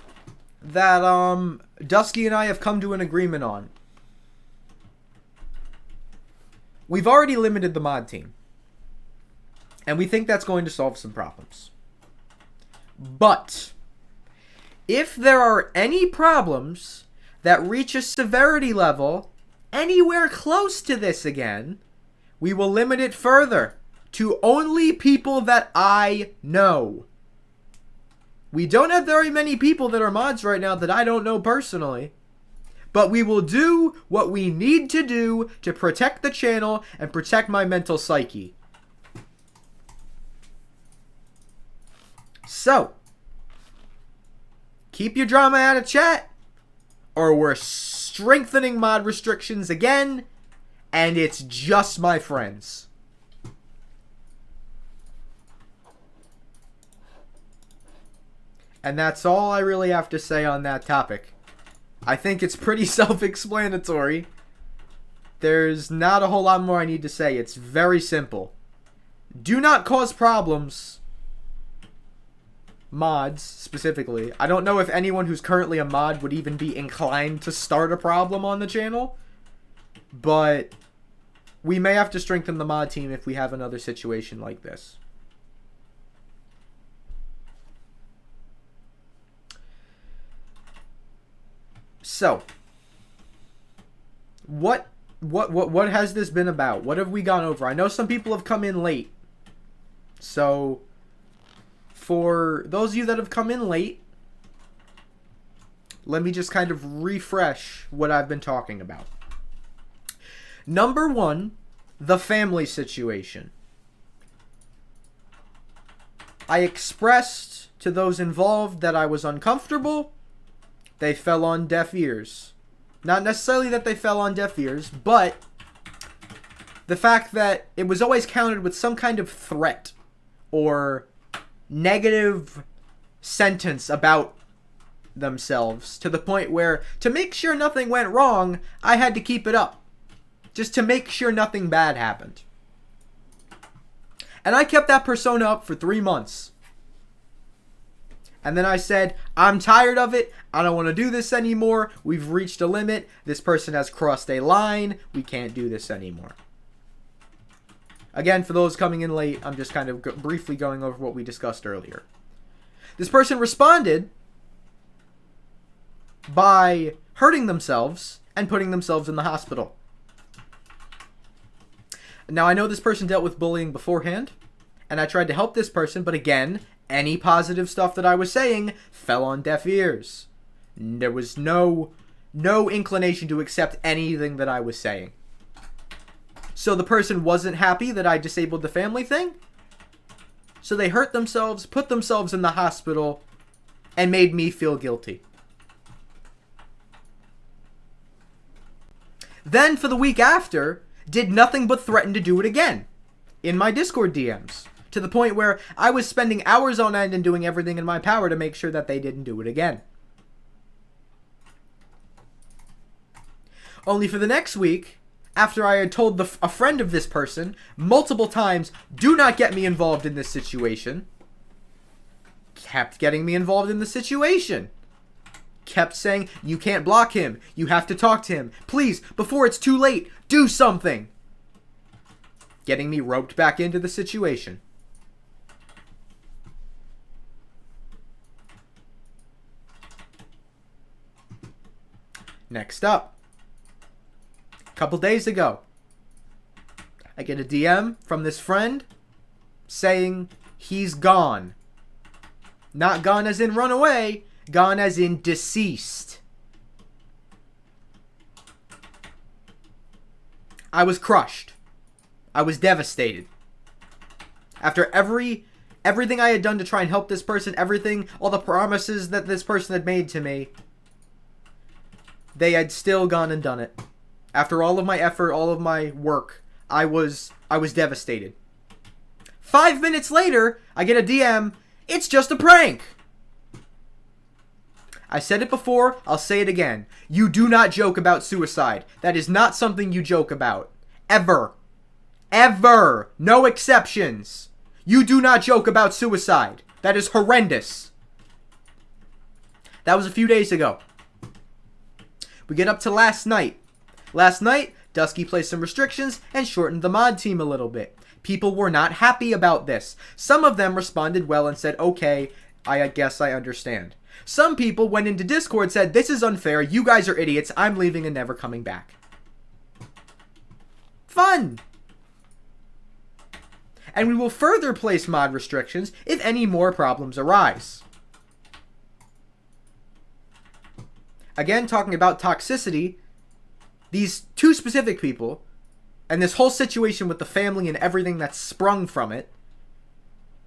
that Dusky and I have come to an agreement on. We've already limited the mod team. And we think that's going to solve some problems. But if there are any problems that reach a severity level anywhere close to this again, we will limit it further to only people that I know. We don't have very many people that are mods right now that I don't know personally. But we will do what we need to do to protect the channel and protect my mental psyche. So, keep your drama out of chat, or we're strengthening mod restrictions again, and it's just my friends. And that's all I really have to say on that topic. I think it's pretty self-explanatory. There's not a whole lot more I need to say. It's very simple. Do not cause problems. Mods, specifically. I don't know if anyone who's currently a mod would even be inclined to start a problem on the channel. But we may have to strengthen the mod team if we have another situation like this. So, what has this been about? What have we gone over? I know some people have come in late. So, for those of you that have come in late, let me just kind of refresh what I've been talking about. Number one, the family situation. I expressed to those involved that I was uncomfortable. They fell on deaf ears. Not necessarily that they fell on deaf ears, but the fact that it was always countered with some kind of threat or negative sentence about themselves to the point where, to make sure nothing went wrong, I had to keep it up. Just to make sure nothing bad happened. And I kept that persona up for 3 months. And then I said, I'm tired of it. I don't want to do this anymore. We've reached a limit. This person has crossed a line. We can't do this anymore. Again, for those coming in late, I'm just kind of briefly going over what we discussed earlier. This person responded by hurting themselves and putting themselves in the hospital. Now, I know this person dealt with bullying beforehand, and I tried to help this person, but again, any positive stuff that I was saying fell on deaf ears. There was no inclination to accept anything that I was saying. So the person wasn't happy that I disabled the family thing. So they hurt themselves, put themselves in the hospital, and made me feel guilty. Then for the week after, did nothing but threaten to do it again in my Discord DMs, to the point where I was spending hours on end and doing everything in my power to make sure that they didn't do it again. Only for the next week, after I had told a friend of this person multiple times, do not get me involved in this situation, kept getting me involved in the situation. Kept saying, you can't block him. You have to talk to him. Please, before it's too late, do something. Getting me roped back into the situation. Next up. A couple days ago, I get a DM from this friend saying he's gone. Not gone as in run away. Gone as in deceased. I was crushed. I was devastated. After everything I had done to try and help this person, all the promises that this person had made to me, they had still gone and done it. After all of my effort, all of my work, I was devastated. 5 minutes later, I get a DM, it's just a prank. I said it before, I'll say it again. You do not joke about suicide. That is not something you joke about. Ever. Ever. No exceptions. You do not joke about suicide. That is horrendous. That was a few days ago. We get up to last night. Last night, Dusky placed some restrictions and shortened the mod team a little bit. People were not happy about this. Some of them responded well and said, okay, I guess I understand. Some people went into Discord, said, this is unfair, you guys are idiots, I'm leaving and never coming back. Fun! And we will further place mod restrictions if any more problems arise. Again, talking about toxicity, these two specific people, and this whole situation with the family and everything that's sprung from it,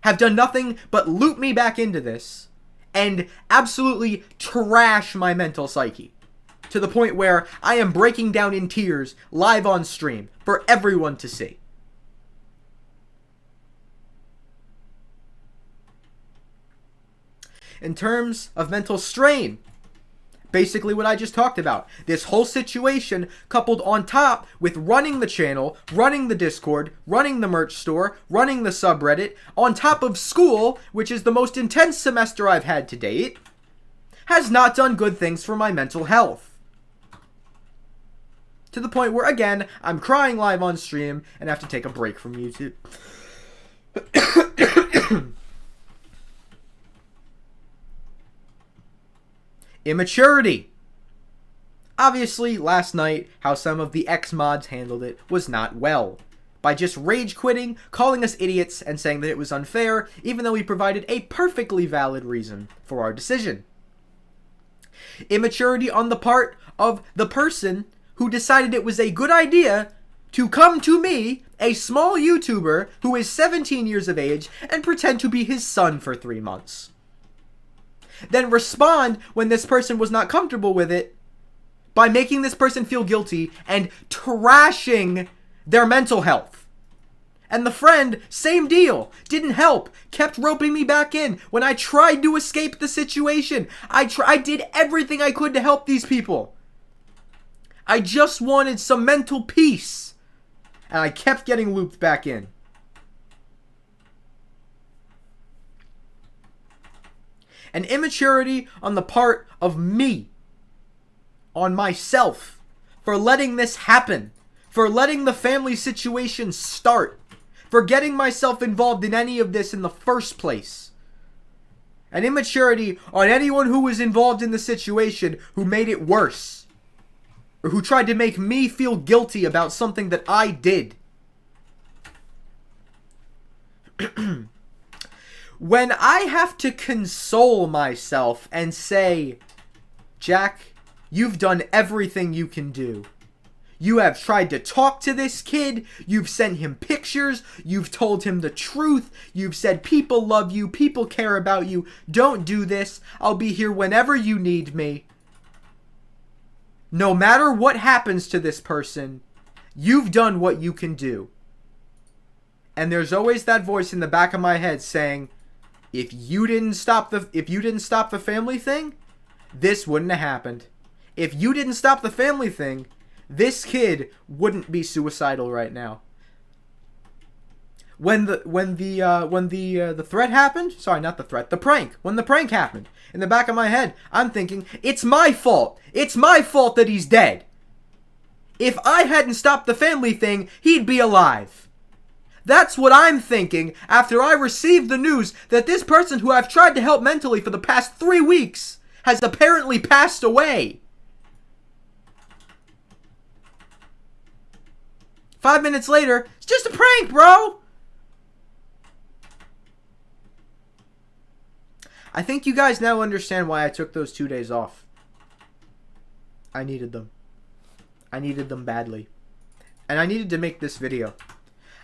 have done nothing but loop me back into this and absolutely trash my mental psyche. To the point where I am breaking down in tears live on stream for everyone to see. In terms of mental strain, basically what I just talked about. This whole situation coupled on top with running the channel, running the Discord, running the merch store, running the subreddit, on top of school, which is the most intense semester I've had to date, has not done good things for my mental health. To the point where, again, I'm crying live on stream and have to take a break from YouTube. Immaturity. Obviously, last night, how some of the X-mods handled it was not well. By just rage quitting, calling us idiots, and saying that it was unfair, even though we provided a perfectly valid reason for our decision. Immaturity on the part of the person who decided it was a good idea to come to me, a small YouTuber who is 17 years of age, and pretend to be his son for 3 months. Then respond when this person was not comfortable with it by making this person feel guilty and trashing their mental health. And the friend, same deal. Didn't help. Kept roping me back in when I tried to escape the situation. I did everything I could to help these people. I just wanted some mental peace. And I kept getting looped back in. And immaturity on the part of me. On myself. For letting this happen. For letting the family situation start. For getting myself involved in any of this in the first place. And immaturity on anyone who was involved in the situation who made it worse. Or who tried to make me feel guilty about something that I did. When I have to console myself and say, Jack, you've done everything you can do. You have tried to talk to this kid. You've sent him pictures. You've told him the truth. You've said people love you. People care about you. Don't do this. I'll be here whenever you need me. No matter what happens to this person, you've done what you can do. And there's always that voice in the back of my head saying, if you didn't stop the family thing, this wouldn't have happened. If you didn't stop the family thing, this kid wouldn't be suicidal right now. When the threat happened, sorry, not the threat, the prank. When the prank happened, in the back of my head, I'm thinking, it's my fault. It's my fault that he's dead. If I hadn't stopped the family thing, he'd be alive. That's what I'm thinking after I received the news that this person who I've tried to help mentally for the past 3 weeks has apparently passed away. 5 minutes later, it's just a prank, bro. I think you guys now understand why I took those 2 days off. I needed them. I needed them badly. And I needed to make this video.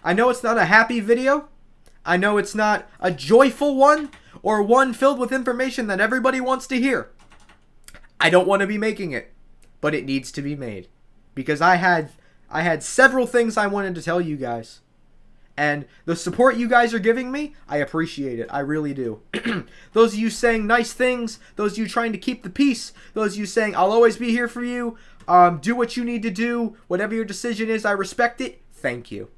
I know it's not a happy video. I know it's not a joyful one or one filled with information that everybody wants to hear. I don't want to be making it, but it needs to be made because I had several things I wanted to tell you guys. And the support you guys are giving me, I appreciate it. I really do. Those of you saying nice things, those of you trying to keep the peace, those of you saying, I'll always be here for you, do what you need to do, whatever your decision is, I respect it, thank you.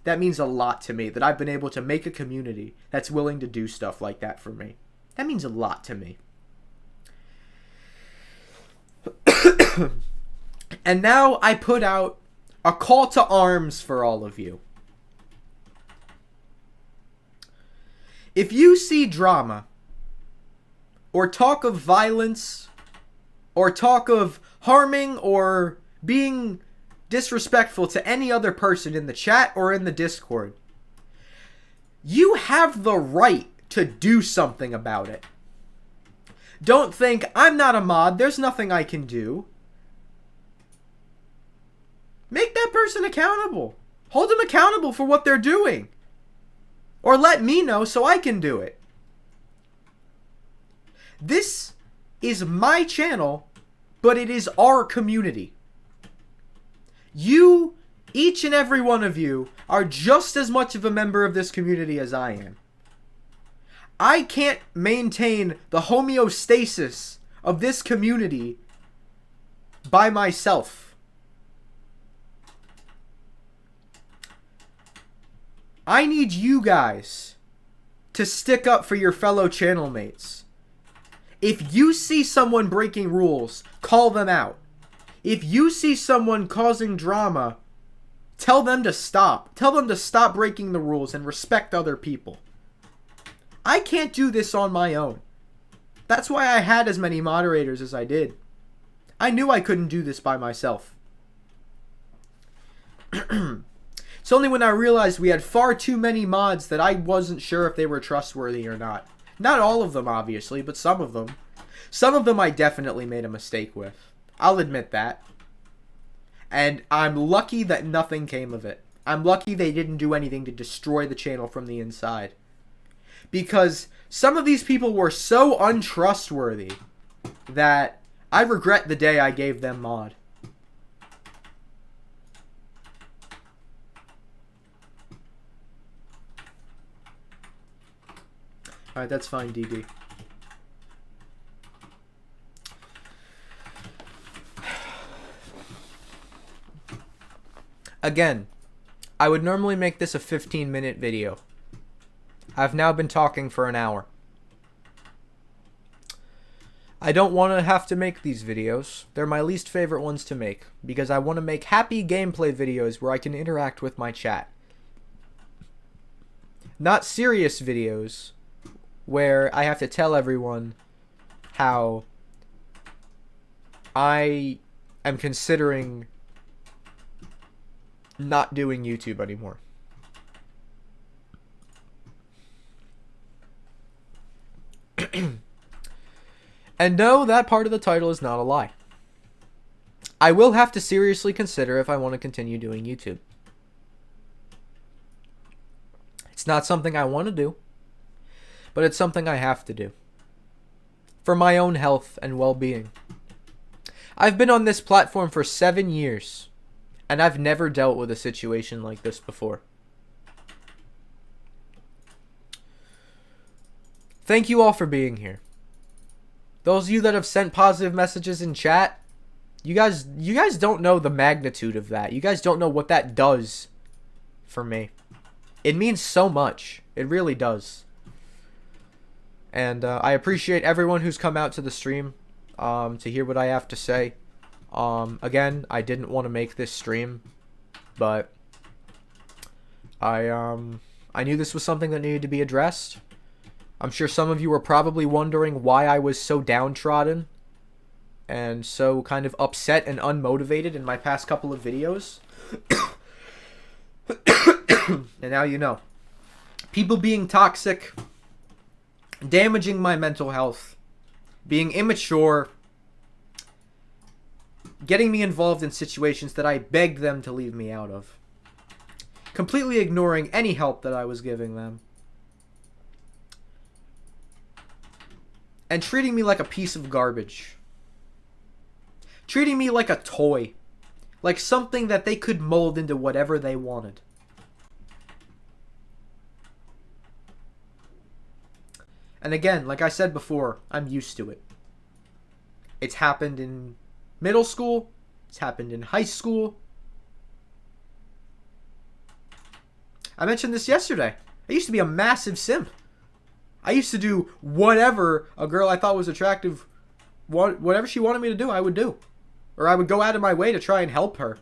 That means a lot to me, that I've been able to make a community that's willing to do stuff like that for me. That means a lot to me. And now I put out a call to arms for all of you. If you see drama, or talk of violence, or talk of harming or being disrespectful to any other person in the chat or in the Discord, you have the right to do something about it. Don't think, I'm not a mod, there's nothing I can do. Make that person accountable. Hold them accountable for what they're doing. Or let me know so I can do it. This is my channel, but it is our community. You, each and every one of you, are just as much of a member of this community as I am. I can't maintain the homeostasis of this community by myself. I need you guys to stick up for your fellow channel mates. If you see someone breaking rules, call them out. If you see someone causing drama, tell them to stop. Tell them to stop breaking the rules and respect other people. I can't do this on my own. That's why I had as many moderators as I did. I knew I couldn't do this by myself. It's only when I realized we had far too many mods that I wasn't sure if they were trustworthy or not. Not all of them, obviously, but some of them. Some of them I definitely made a mistake with. I'll admit that. And I'm lucky that nothing came of it. I'm lucky they didn't do anything to destroy the channel from the inside. Because some of these people were so untrustworthy that I regret the day I gave them mod. Alright, that's fine, DD. Again, I would normally make this a 15-minute video. I've now been talking for an hour. I don't want to have to make these videos. They're my least favorite ones to make, because I want to make happy gameplay videos where I can interact with my chat. Not serious videos where I have to tell everyone how I am considering not doing YouTube anymore. And no, that part of the title is not a lie. I will have to seriously consider if I want to continue doing YouTube. It's not something I want to do, but it's something I have to do. For my own health and well-being. I've been on this platform for 7 years, and I've never dealt with a situation like this before. Thank you all for being here. Those of you that have sent positive messages in chat, you guys don't know the magnitude of that. You guys don't know what that does for me. It means so much. It really does. And I appreciate everyone who's come out to the stream to hear what I have to say. Again, I didn't want to make this stream, but I knew this was something that needed to be addressed. I'm sure some of you were probably wondering why I was so downtrodden and so kind of upset and unmotivated in my past couple of videos. And now you know. People being toxic, damaging my mental health, being immature, getting me involved in situations that I begged them to leave me out of, completely ignoring any help that I was giving them, and treating me like a piece of garbage. Treating me like a toy. Like something that they could mold into whatever they wanted. And again, like I said before, I'm used to it. It's happened in middle school. It's happened in high school. I mentioned this yesterday. I used to be a massive simp. I used to do whatever a girl I thought was attractive, whatever she wanted me to do, I would do. Or I would go out of my way to try and help her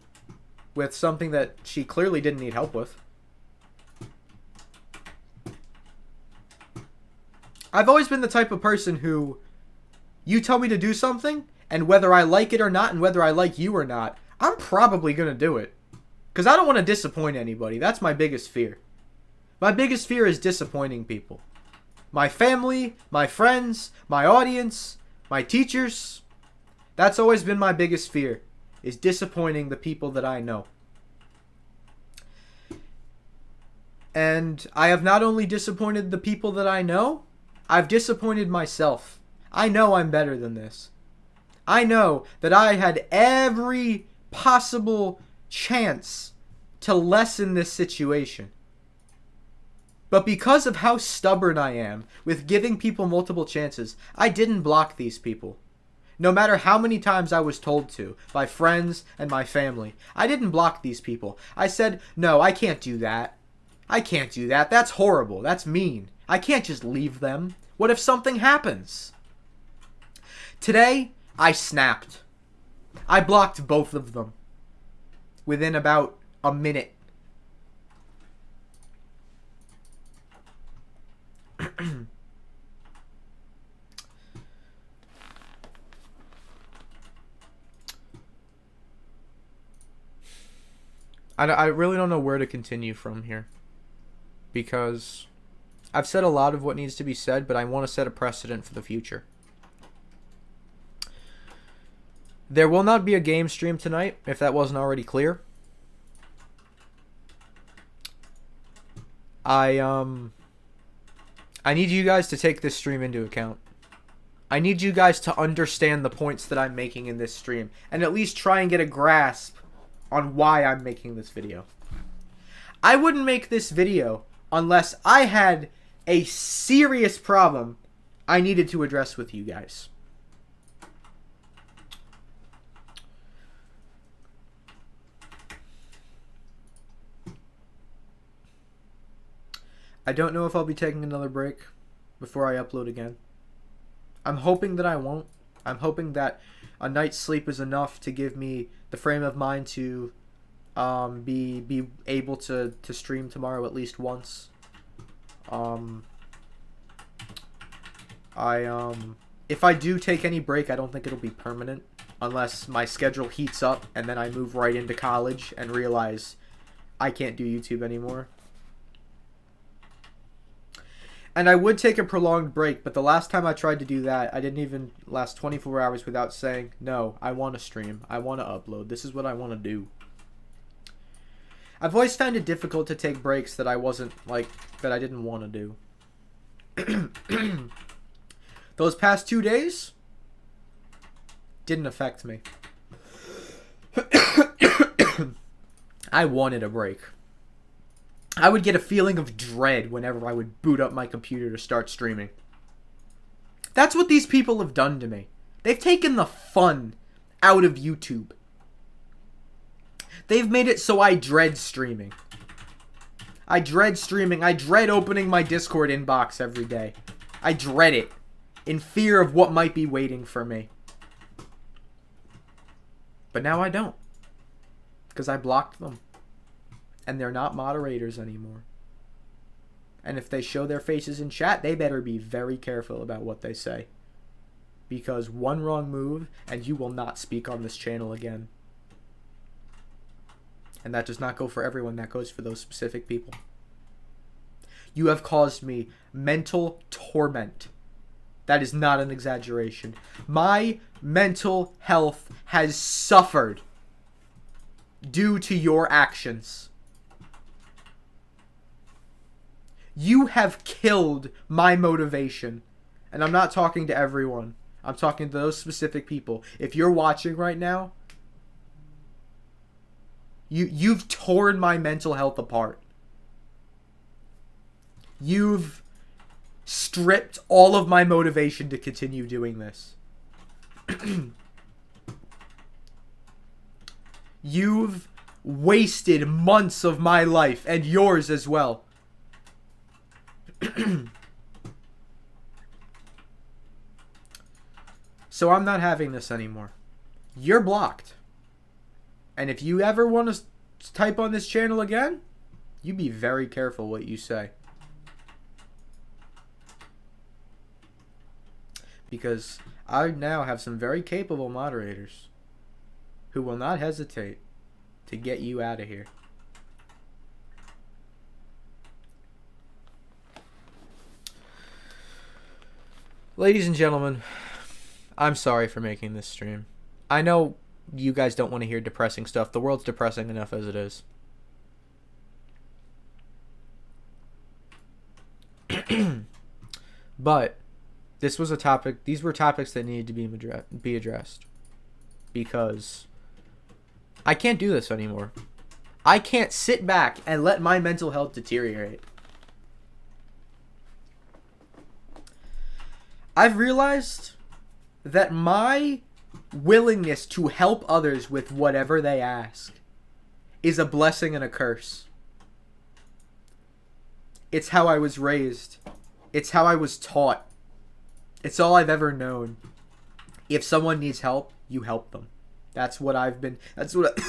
with something that she clearly didn't need help with. I've always been the type of person who, you tell me to do something, and whether I like it or not, and whether I like you or not, I'm probably going to do it. Because I don't want to disappoint anybody. That's my biggest fear. My biggest fear is disappointing people. My family, my friends, my audience, my teachers. That's always been my biggest fear, is disappointing the people that I know. And I have not only disappointed the people that I know, I've disappointed myself. I know I'm better than this. I know that I had every possible chance to lessen this situation. But because of how stubborn I am with giving people multiple chances, I didn't block these people. No matter how many times I was told to, by friends and my family, I didn't block these people. I said, no, I can't do that. I can't do that. That's horrible. That's mean. I can't just leave them. What if something happens? Today, I snapped. I blocked both of them within about a minute. I really don't know where to continue from here, because I've said a lot of what needs to be said, but I want to set a precedent for the future. There will not be a game stream tonight, if that wasn't already clear. I need you guys to take this stream into account. I need you guys to understand the points that I'm making in this stream, and at least try and get a grasp on why I'm making this video. I wouldn't make this video unless I had a serious problem I needed to address with you guys. I don't know if I'll be taking another break before I upload again. I'm hoping that I won't. I'm hoping that a night's sleep is enough to give me the frame of mind to be able to stream tomorrow at least once. If I do take any break, I don't think it'll be permanent, unless my schedule heats up and then I move right into college and realize I can't do YouTube anymore. And I would take a prolonged break, but the last time I tried to do that, I didn't even last 24 hours without saying, no, I want to stream. I want to upload. This is what I want to do. I've always found it difficult to take breaks that I didn't want to do. Those past 2 days didn't affect me. I wanted a break. I would get a feeling of dread whenever I would boot up my computer to start streaming. That's what these people have done to me. They've taken the fun out of YouTube. They've made it so I dread streaming. I dread streaming. I dread opening my Discord inbox every day. I dread it, in fear of what might be waiting for me. But now I don't, because I blocked them. And they're not moderators anymore. And if they show their faces in chat, they better be very careful about what they say. Because one wrong move, and you will not speak on this channel again. And that does not go for everyone, that goes for those specific people. You have caused me mental torment. That is not an exaggeration. My mental health has suffered due to your actions. You have killed my motivation. And I'm not talking to everyone. I'm talking to those specific people. If you're watching right now, you've torn my mental health apart. You've stripped all of my motivation to continue doing this. You've wasted months of my life, and yours as well. So I'm not having this anymore. You're blocked. And if you ever want to type on this channel again, you be very careful what you say. Because I now have some very capable moderators who will not hesitate to get you out of here. Ladies and gentlemen, I'm sorry for making this stream. I know you guys don't want to hear depressing stuff. The world's depressing enough as it is. But this was a topic. These were topics that needed to be addressed. Because I can't do this anymore. I can't sit back and let my mental health deteriorate. I've realized that my willingness to help others with whatever they ask is a blessing and a curse. It's how I was raised. It's how I was taught. It's all I've ever known. If someone needs help, you help them. That's what I've been. That's what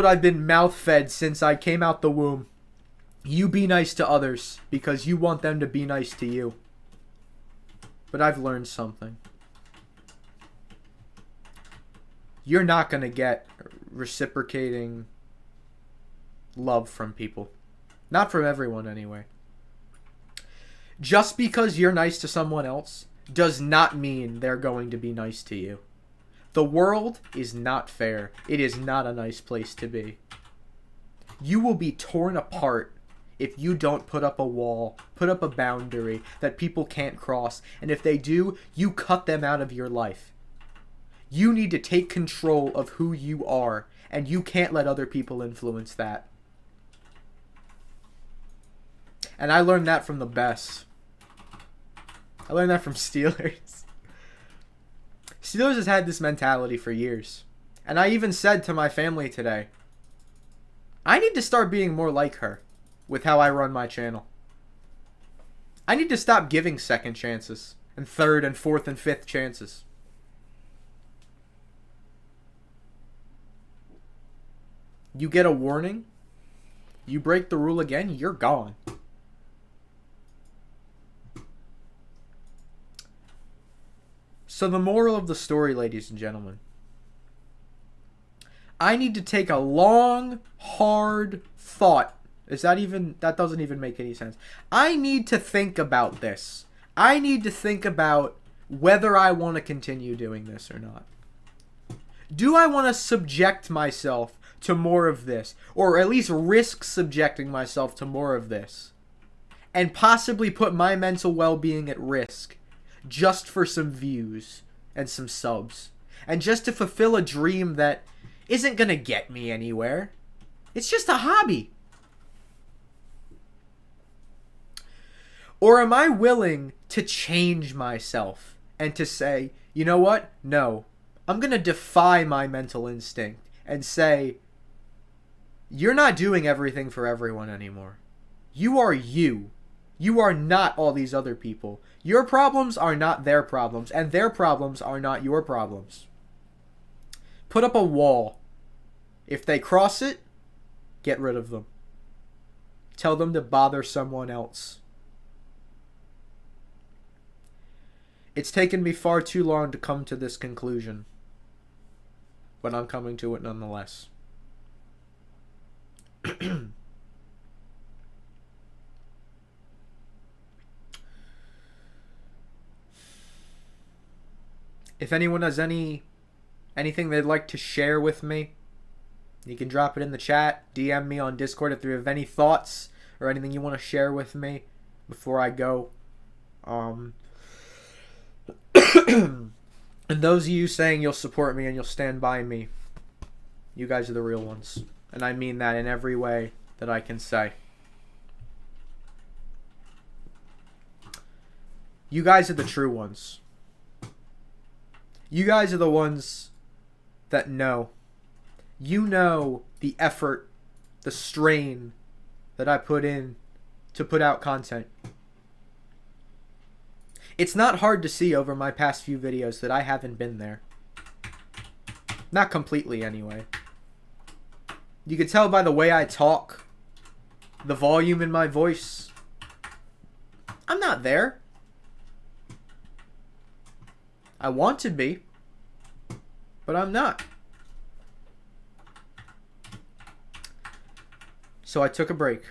I've been mouth-fed since I came out the womb. You be nice to others because you want them to be nice to you. But I've learned something. You're not going to get reciprocating love from people. Not from everyone, anyway. Just because you're nice to someone else does not mean they're going to be nice to you. The world is not fair. It is not a nice place to be. You will be torn apart if you don't put up a wall, put up a boundary that people can't cross, and if they do, you cut them out of your life. You need to take control of who you are, and you can't let other people influence that. And I learned that from the best. I learned that from Steelers. Steelers has had this mentality for years. And I even said to my family today, I need to start being more like her with how I run my channel. I need to stop giving second chances and third and fourth and fifth chances. You get a warning, you break the rule again, you're gone. So the moral of the story, ladies and gentlemen, I need to take a long, hard thought. That doesn't even make any sense. I need to think about this. I need to think about whether I want to continue doing this or not. Do I want to subject myself to more of this? Or at least risk subjecting myself to more of this? And possibly put my mental well-being at risk just for some views and some subs. And just to fulfill a dream that isn't going to get me anywhere. It's just a hobby. Or am I willing to change myself and to say, you know what? No. I'm going to defy my mental instinct and say, you're not doing everything for everyone anymore. You are you. You are not all these other people. Your problems are not their problems, and their problems are not your problems. Put up a wall. If they cross it, get rid of them. Tell them to bother someone else. It's taken me far too long to come to this conclusion, but I'm coming to it nonetheless. If anyone has anything they'd like to share with me, you can drop it in the chat, DM me on Discord if you have any thoughts or anything you want to share with me before I go. And those of you saying you'll support me and you'll stand by me, you guys are the real ones. And I mean that in every way that I can say. You guys are the true ones. You guys are the ones that know. You know the effort, the strain that I put in to put out content. It's not hard to see over my past few videos that I haven't been there. Not completely, anyway. You can tell by the way I talk, the volume in my voice. I'm not there. I want to be, but I'm not. So I took a break,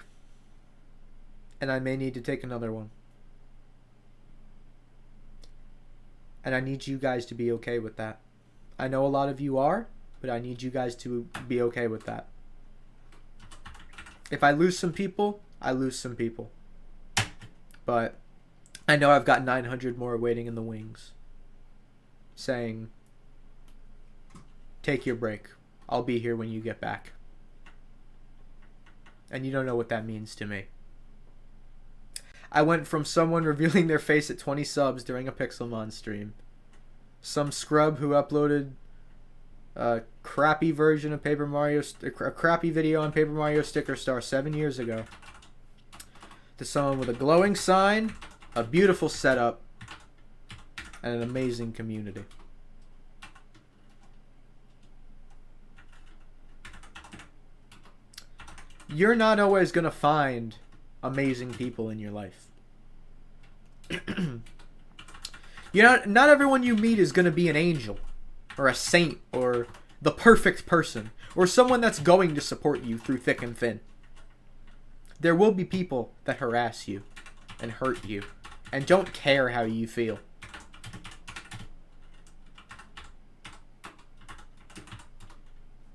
and I may need to take another one. And I need you guys to be okay with that. I know a lot of you are, but I need you guys to be okay with that. If I lose some people, I lose some people. But I know I've got 900 more waiting in the wings, saying, take your break. I'll be here when you get back. And you don't know what that means to me. I went from someone revealing their face at 20 subs during a Pixelmon stream, some scrub who uploaded a crappy version of Paper Mario, a crappy video on Paper Mario Sticker Star 7 years ago, to someone with a glowing sign, a beautiful setup, and an amazing community. You're not always going to find amazing people in your life. Not everyone you meet is going to be an angel or a saint or the perfect person or someone that's going to support you through thick and thin. There will be people that harass you and hurt you and don't care how you feel.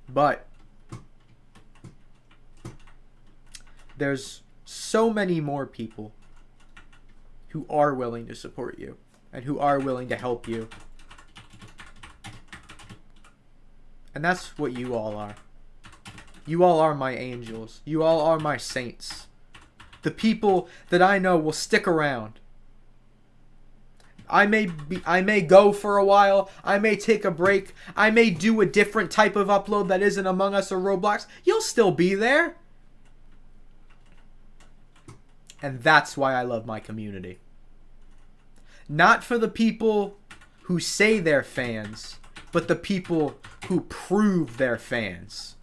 But there's so many more people who are willing to support you and who are willing to help you. And that's what you all are. You all are my angels. You all are my saints. The people that I know will stick around. I may go for a while. I may take a break. I may do a different type of upload that isn't Among Us or Roblox. You'll still be there. And that's why I love my community. Not for the people who say they're fans, but the people who prove they're fans.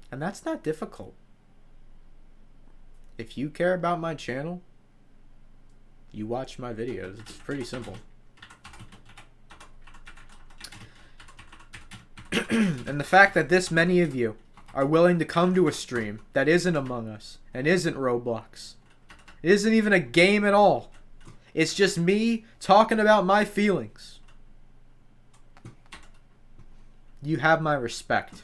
And that's not difficult. If you care about my channel, you watch my videos. It's pretty simple. And the fact that this many of you are willing to come to a stream that isn't Among Us and isn't Roblox, it isn't even a game at all. It's just me talking about my feelings. You have my respect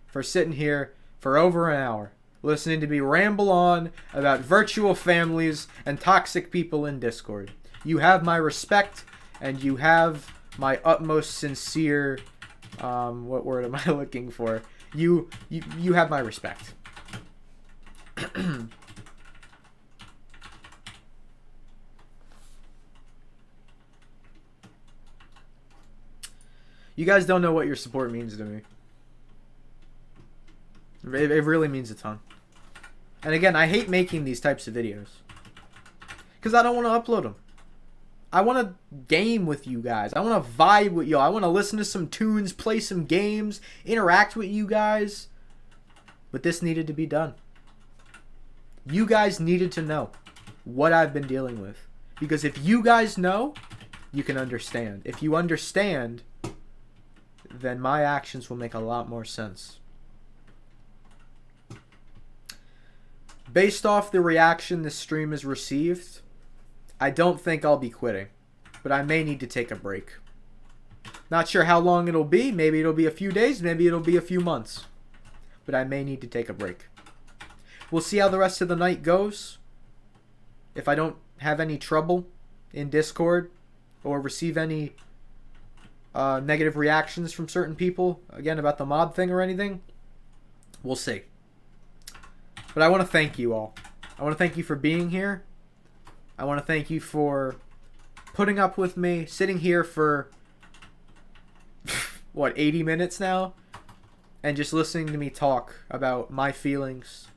for sitting here for over an hour listening to me ramble on about virtual families and toxic people in Discord. You have my respect, and you have my utmost sincere, what word am I looking for? You have my respect. You guys don't know what your support means to me. It really means a ton. And again, I hate making these types of videos because I don't want to upload them. I want to game with you guys. I want to vibe with y'all. I want to listen to some tunes, play some games, interact with you guys. But this needed to be done. You guys needed to know what I've been dealing with. Because if you guys know, you can understand. If you understand, then my actions will make a lot more sense. Based off the reaction this stream has received, I don't think I'll be quitting, but I may need to take a break. Not sure how long it'll be. Maybe it'll be a few days, maybe it'll be a few months. But I may need to take a break. We'll see how the rest of the night goes. If I don't have any trouble in Discord or receive any negative reactions from certain people, again, about the mod thing or anything, we'll see. But I want to thank you all. I want to thank you for being here. I want to thank you for putting up with me, sitting here for, what, 80 minutes now? And just listening to me talk about my feelings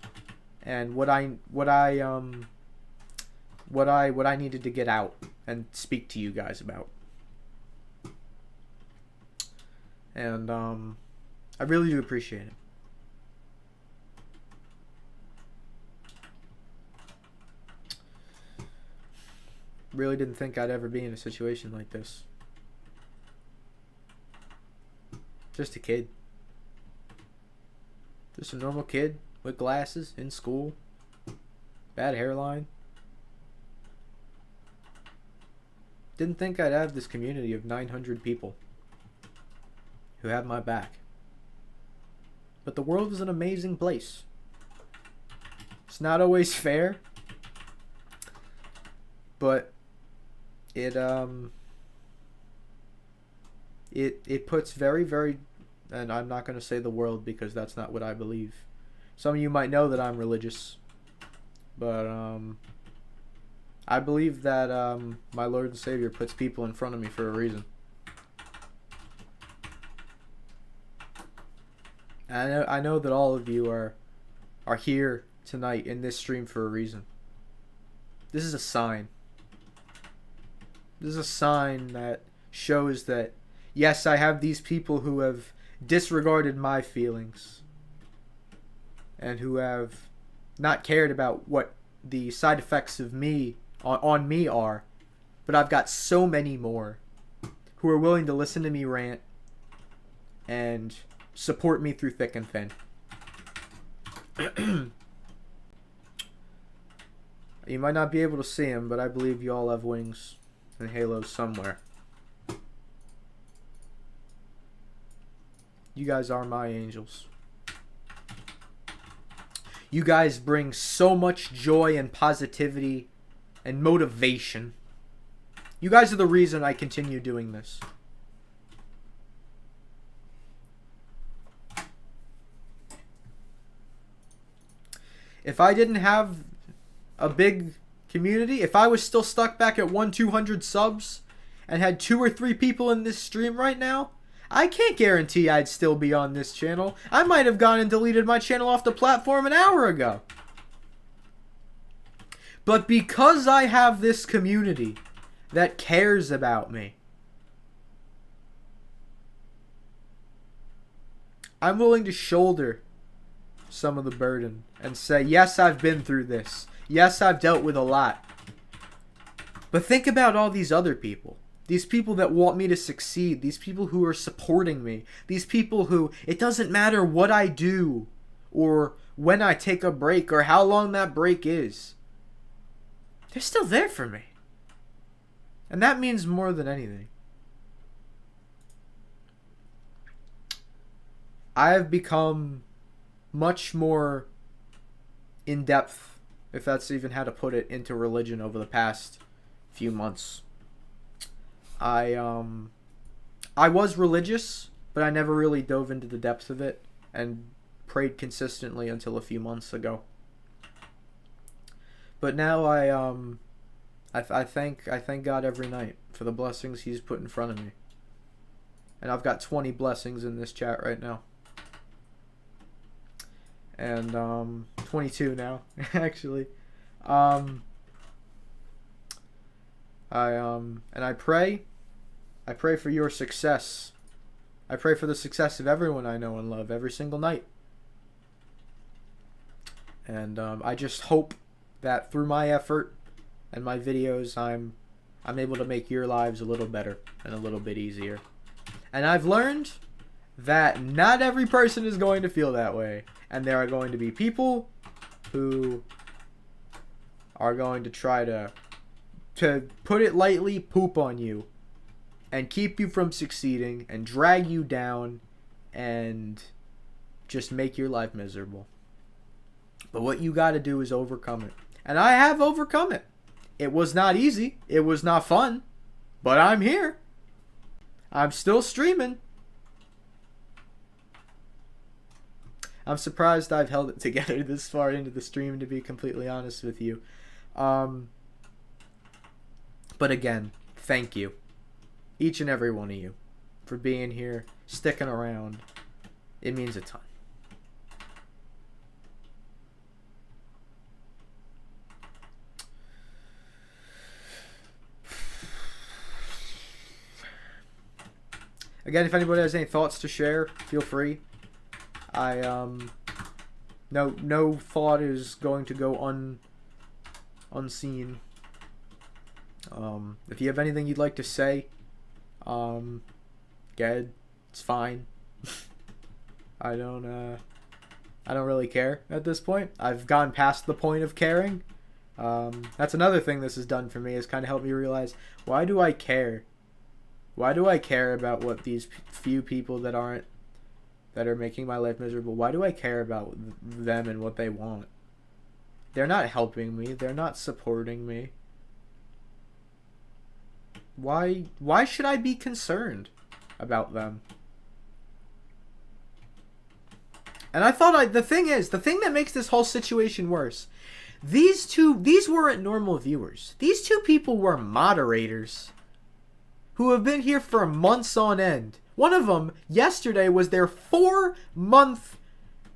and what I needed to get out and speak to you guys about. And I really do appreciate it. Really didn't think I'd ever be in a situation like this. Just a kid. Just a normal kid with glasses in school. Bad hairline. Didn't think I'd have this community of 900 people who have my back. But the world is an amazing place. It's not always fair. But it puts very, very, and I'm not going to say the world because that's not what I believe. Some of you might know that I'm religious, but I believe that my Lord and Savior puts people in front of me for a reason. I know that all of you are here tonight in this stream for a reason. This is a sign. This is a sign that shows that, yes, I have these people who have disregarded my feelings and who have not cared about what the side effects of me on me are, but I've got so many more who are willing to listen to me rant and support me through thick and thin. You might not be able to see them, but I believe you all have wings and halos somewhere. You guys are my angels. You guys bring so much joy and positivity and motivation. You guys are the reason I continue doing this. If I didn't have a big community, if I was still stuck back at 200 subs and had 2 or 3 people in this stream right now, I can't guarantee I'd still be on this channel. I might have gone and deleted my channel off the platform an hour ago. But because I have this community that cares about me, I'm willing to shoulder some of the burden and say, yes, I've been through this. Yes, I've dealt with a lot. But think about all these other people. These people that want me to succeed. These people who are supporting me. These people who, it doesn't matter what I do or when I take a break or how long that break is. They're still there for me. And that means more than anything. I have become much more in depth, if that's even how to put it, into religion over the past few months. I was religious, but I never really dove into the depths of it and prayed consistently until a few months ago. But now I thank God every night for the blessings He's put in front of me. And I've got 20 blessings in this chat right now. And 22 now, actually. And I pray for your success. I pray for the success of everyone I know and love every single night. And I just hope that through my effort and my videos, I'm able to make your lives a little better and a little bit easier. And I've learned that not every person is going to feel that way. And there are going to be people who are going to try to put it lightly, poop on you and keep you from succeeding and drag you down and just make your life miserable. But what you got to do is overcome it. And I have overcome it. It was not easy. It was not fun. But I'm here. I'm still streaming. I'm surprised I've held it together this far into the stream, to be completely honest with you. But again, thank you. Each and every one of you for being here, sticking around. It means a ton. Again, if anybody has any thoughts to share, feel free. No thought is going to go unseen. If you have anything you'd like to say, go ahead. It's fine. I don't really care at this point. I've gone past the point of caring. That's another thing this has done for me, is kind of helped me realize, why do I care? Why do I care about what these few people that are making my life miserable, why do I care about them and what they want? They're not helping me. They're not supporting me. Why should I be concerned about them? And I thought the thing that makes this whole situation worse, these weren't normal viewers. These two people were moderators who have been here for months on end. One of them, yesterday, was their 4-month,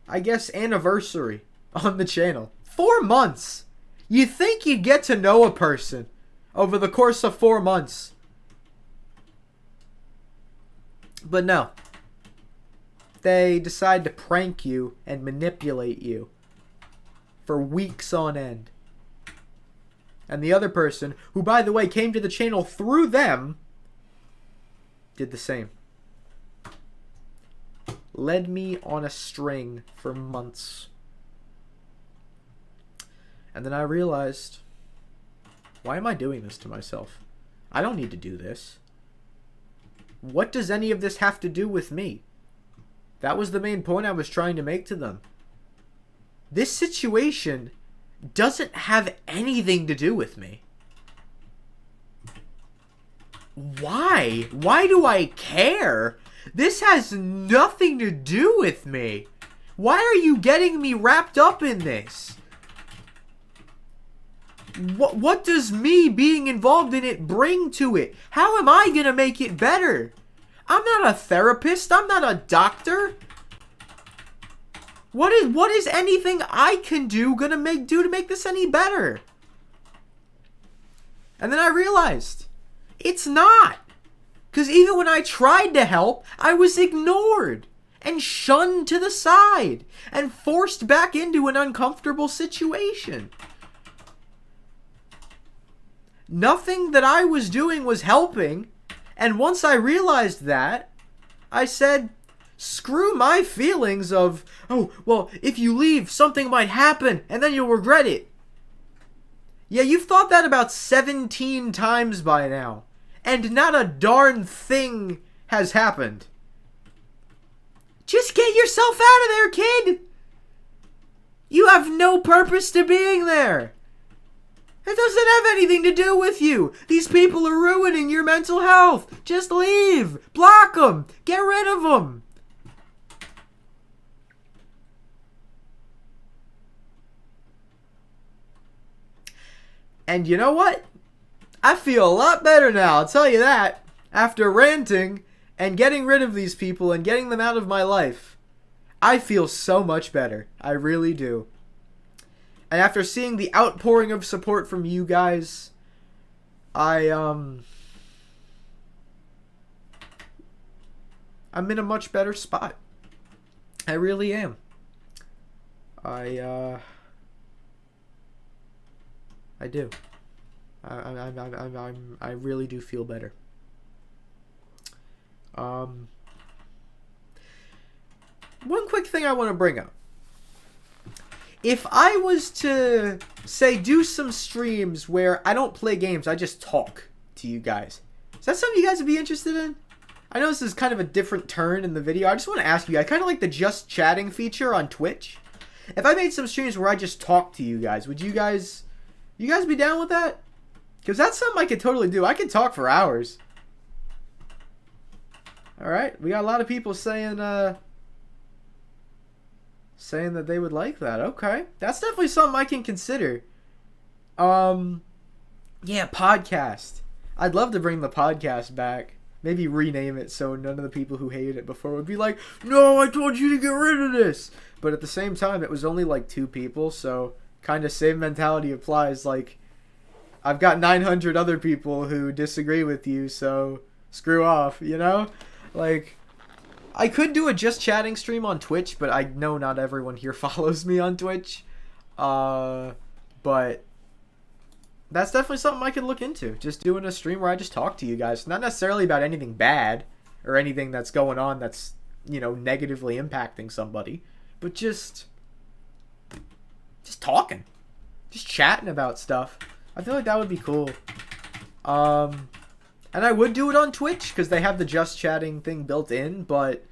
I guess, anniversary on the channel. 4 months! You think you'd get to know a person over the course of 4 months. But no. They decide to prank you and manipulate you for weeks on end. And the other person, who by the way came to the channel through them, did the same. Led me on a string for months. And then I realized, why am I doing this to myself? I don't need to do this. What does any of this have to do with me? That was the main point I was trying to make to them. This situation doesn't have anything to do with me. Why? Why do I care? This has nothing to do with me. Why are you getting me wrapped up in this? What does me being involved in it bring to it? How am I gonna make it better? I'm not a therapist. I'm not a doctor. What is anything I can do gonna do to make this any better? And then I realized it's not. Because even when I tried to help, I was ignored and shunned to the side and forced back into an uncomfortable situation. Nothing that I was doing was helping, and once I realized that, I said, screw my feelings of, oh, well, if you leave, something might happen, and then you'll regret it. Yeah, you've thought that about 17 times by now, and not a darn thing has happened. Just get yourself out of there, kid! You have no purpose to being there. It doesn't have anything to do with you. These people are ruining your mental health. Just leave. Block them. Get rid of them. And you know what? I feel a lot better now, I'll tell you that. After ranting and getting rid of these people and getting them out of my life, I feel so much better. I really do. And after seeing the outpouring of support from you guys, I'm in a much better spot. I really am. I do. I really do feel better. One quick thing I want to bring up. If I was to, say, do some streams where I don't play games, I just talk to you guys, is that something you guys would be interested in? I know this is kind of a different turn in the video. I just want to ask you, I kind of like the just chatting feature on Twitch. If I made some streams where I just talk to you guys, would you guys be down with that? Because that's something I could totally do. I could talk for hours. Alright, we got a lot of people saying that they would like that. Okay. That's definitely something I can consider. Yeah, podcast. I'd love to bring the podcast back. Maybe rename it so none of the people who hated it before would be like, no, I told you to get rid of this. But at the same time, it was only like 2 people, so kind of same mentality applies. Like, I've got 900 other people who disagree with you, so screw off, you know? Like, I could do a just chatting stream on Twitch, but I know not everyone here follows me on Twitch. But that's definitely something I could look into. Just doing a stream where I just talk to you guys. Not necessarily about anything bad or anything that's going on that's, you know, negatively impacting somebody. But just talking. Just chatting about stuff. I feel like that would be cool. And I would do it on Twitch, because they have the just chatting thing built in, but,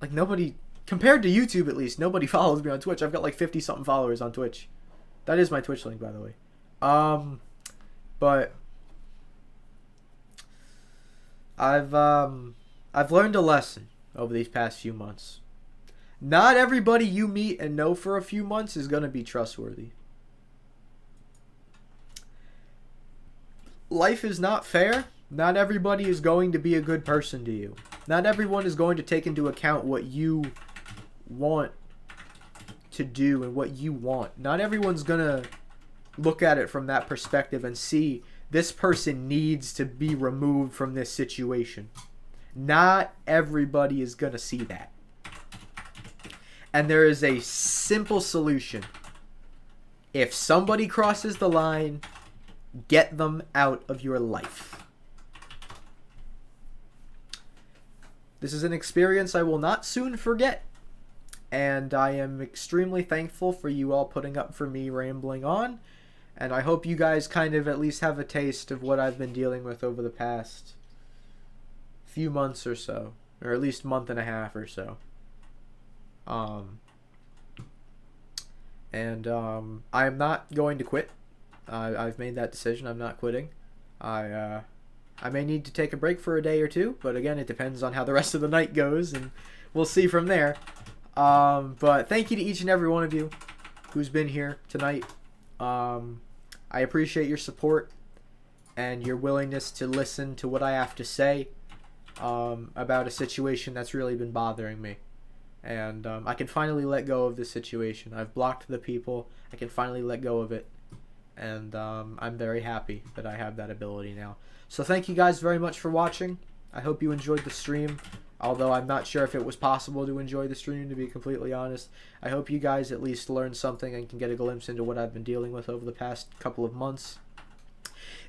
like, nobody, compared to YouTube at least, nobody follows me on Twitch. I've got, like, 50-something followers on Twitch. That is my Twitch link, by the way. But I've learned a lesson over these past few months. Not everybody you meet and know for a few months is going to be trustworthy. Life is not fair. Not everybody is going to be a good person to you. Not everyone is going to take into account what you want to do and what you want. Not everyone's going to look at it from that perspective and see this person needs to be removed from this situation. Not everybody is going to see that. And there is a simple solution. If somebody crosses the line, get them out of your life. This is an experience I will not soon forget. And I am extremely thankful for you all putting up for me rambling on. And I hope you guys kind of at least have a taste of what I've been dealing with over the past few months or so. Or at least month and a half or so. I am not going to quit. I've made that decision. I'm not quitting. I may need to take a break for a day or two, but again, it depends on how the rest of the night goes, and we'll see from there. But thank you to each and every one of you who's been here tonight. I appreciate your support and your willingness to listen to what I have to say about a situation that's really been bothering me. And I can finally let go of this situation. I've blocked the people. I can finally let go of it. And I'm very happy that I have that ability now. So thank you guys very much for watching. I hope you enjoyed the stream. Although I'm not sure if it was possible to enjoy the stream, to be completely honest. I hope you guys at least learned something and can get a glimpse into what I've been dealing with over the past couple of months.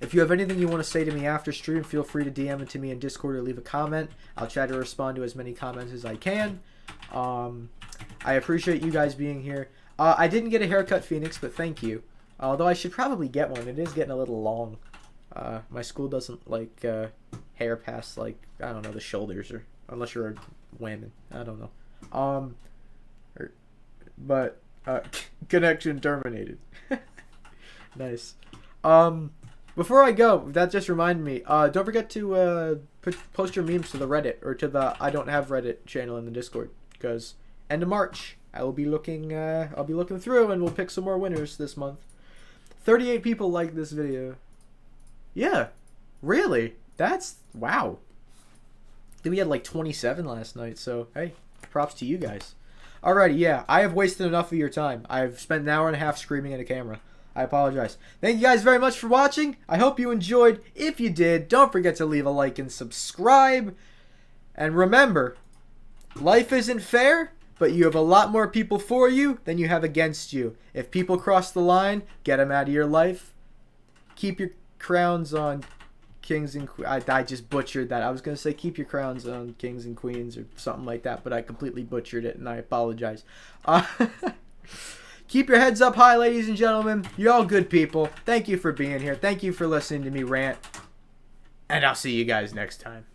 If you have anything you want to say to me after stream, feel free to DM it to me in Discord or leave a comment. I'll try to respond to as many comments as I can. I appreciate you guys being here. I didn't get a haircut, Phoenix, but thank you. Although I should probably get one. It is getting a little long. My school doesn't like hair past, like, I don't know, the shoulders, or unless you're a woman. I don't know. Connection terminated. Nice. Before I go, that just reminded me. Don't forget to post your memes to the Reddit or to the I Don't Have Reddit channel in the Discord, because end of March I will be looking. I'll be looking through, and we'll pick some more winners this month. 38 people liked this video. Yeah, really? That's wow. We had like 27 last night, so hey, props to you guys. Alrighty, yeah, I have wasted enough of your time. I've spent an hour and a half screaming at a camera. I apologize. Thank you guys very much for watching. I hope you enjoyed. If you did, don't forget to leave a like and subscribe. And remember, life isn't fair, but you have a lot more people for you than you have against you. If people cross the line, get them out of your life. Keep your crowns on kings and queens. I just butchered that. I was going to say keep your crowns on kings and queens or something like that, but I completely butchered it, and I apologize. Keep your heads up high, ladies and gentlemen. You're all good people. Thank you for being here. Thank you for listening to me rant. And I'll see you guys next time.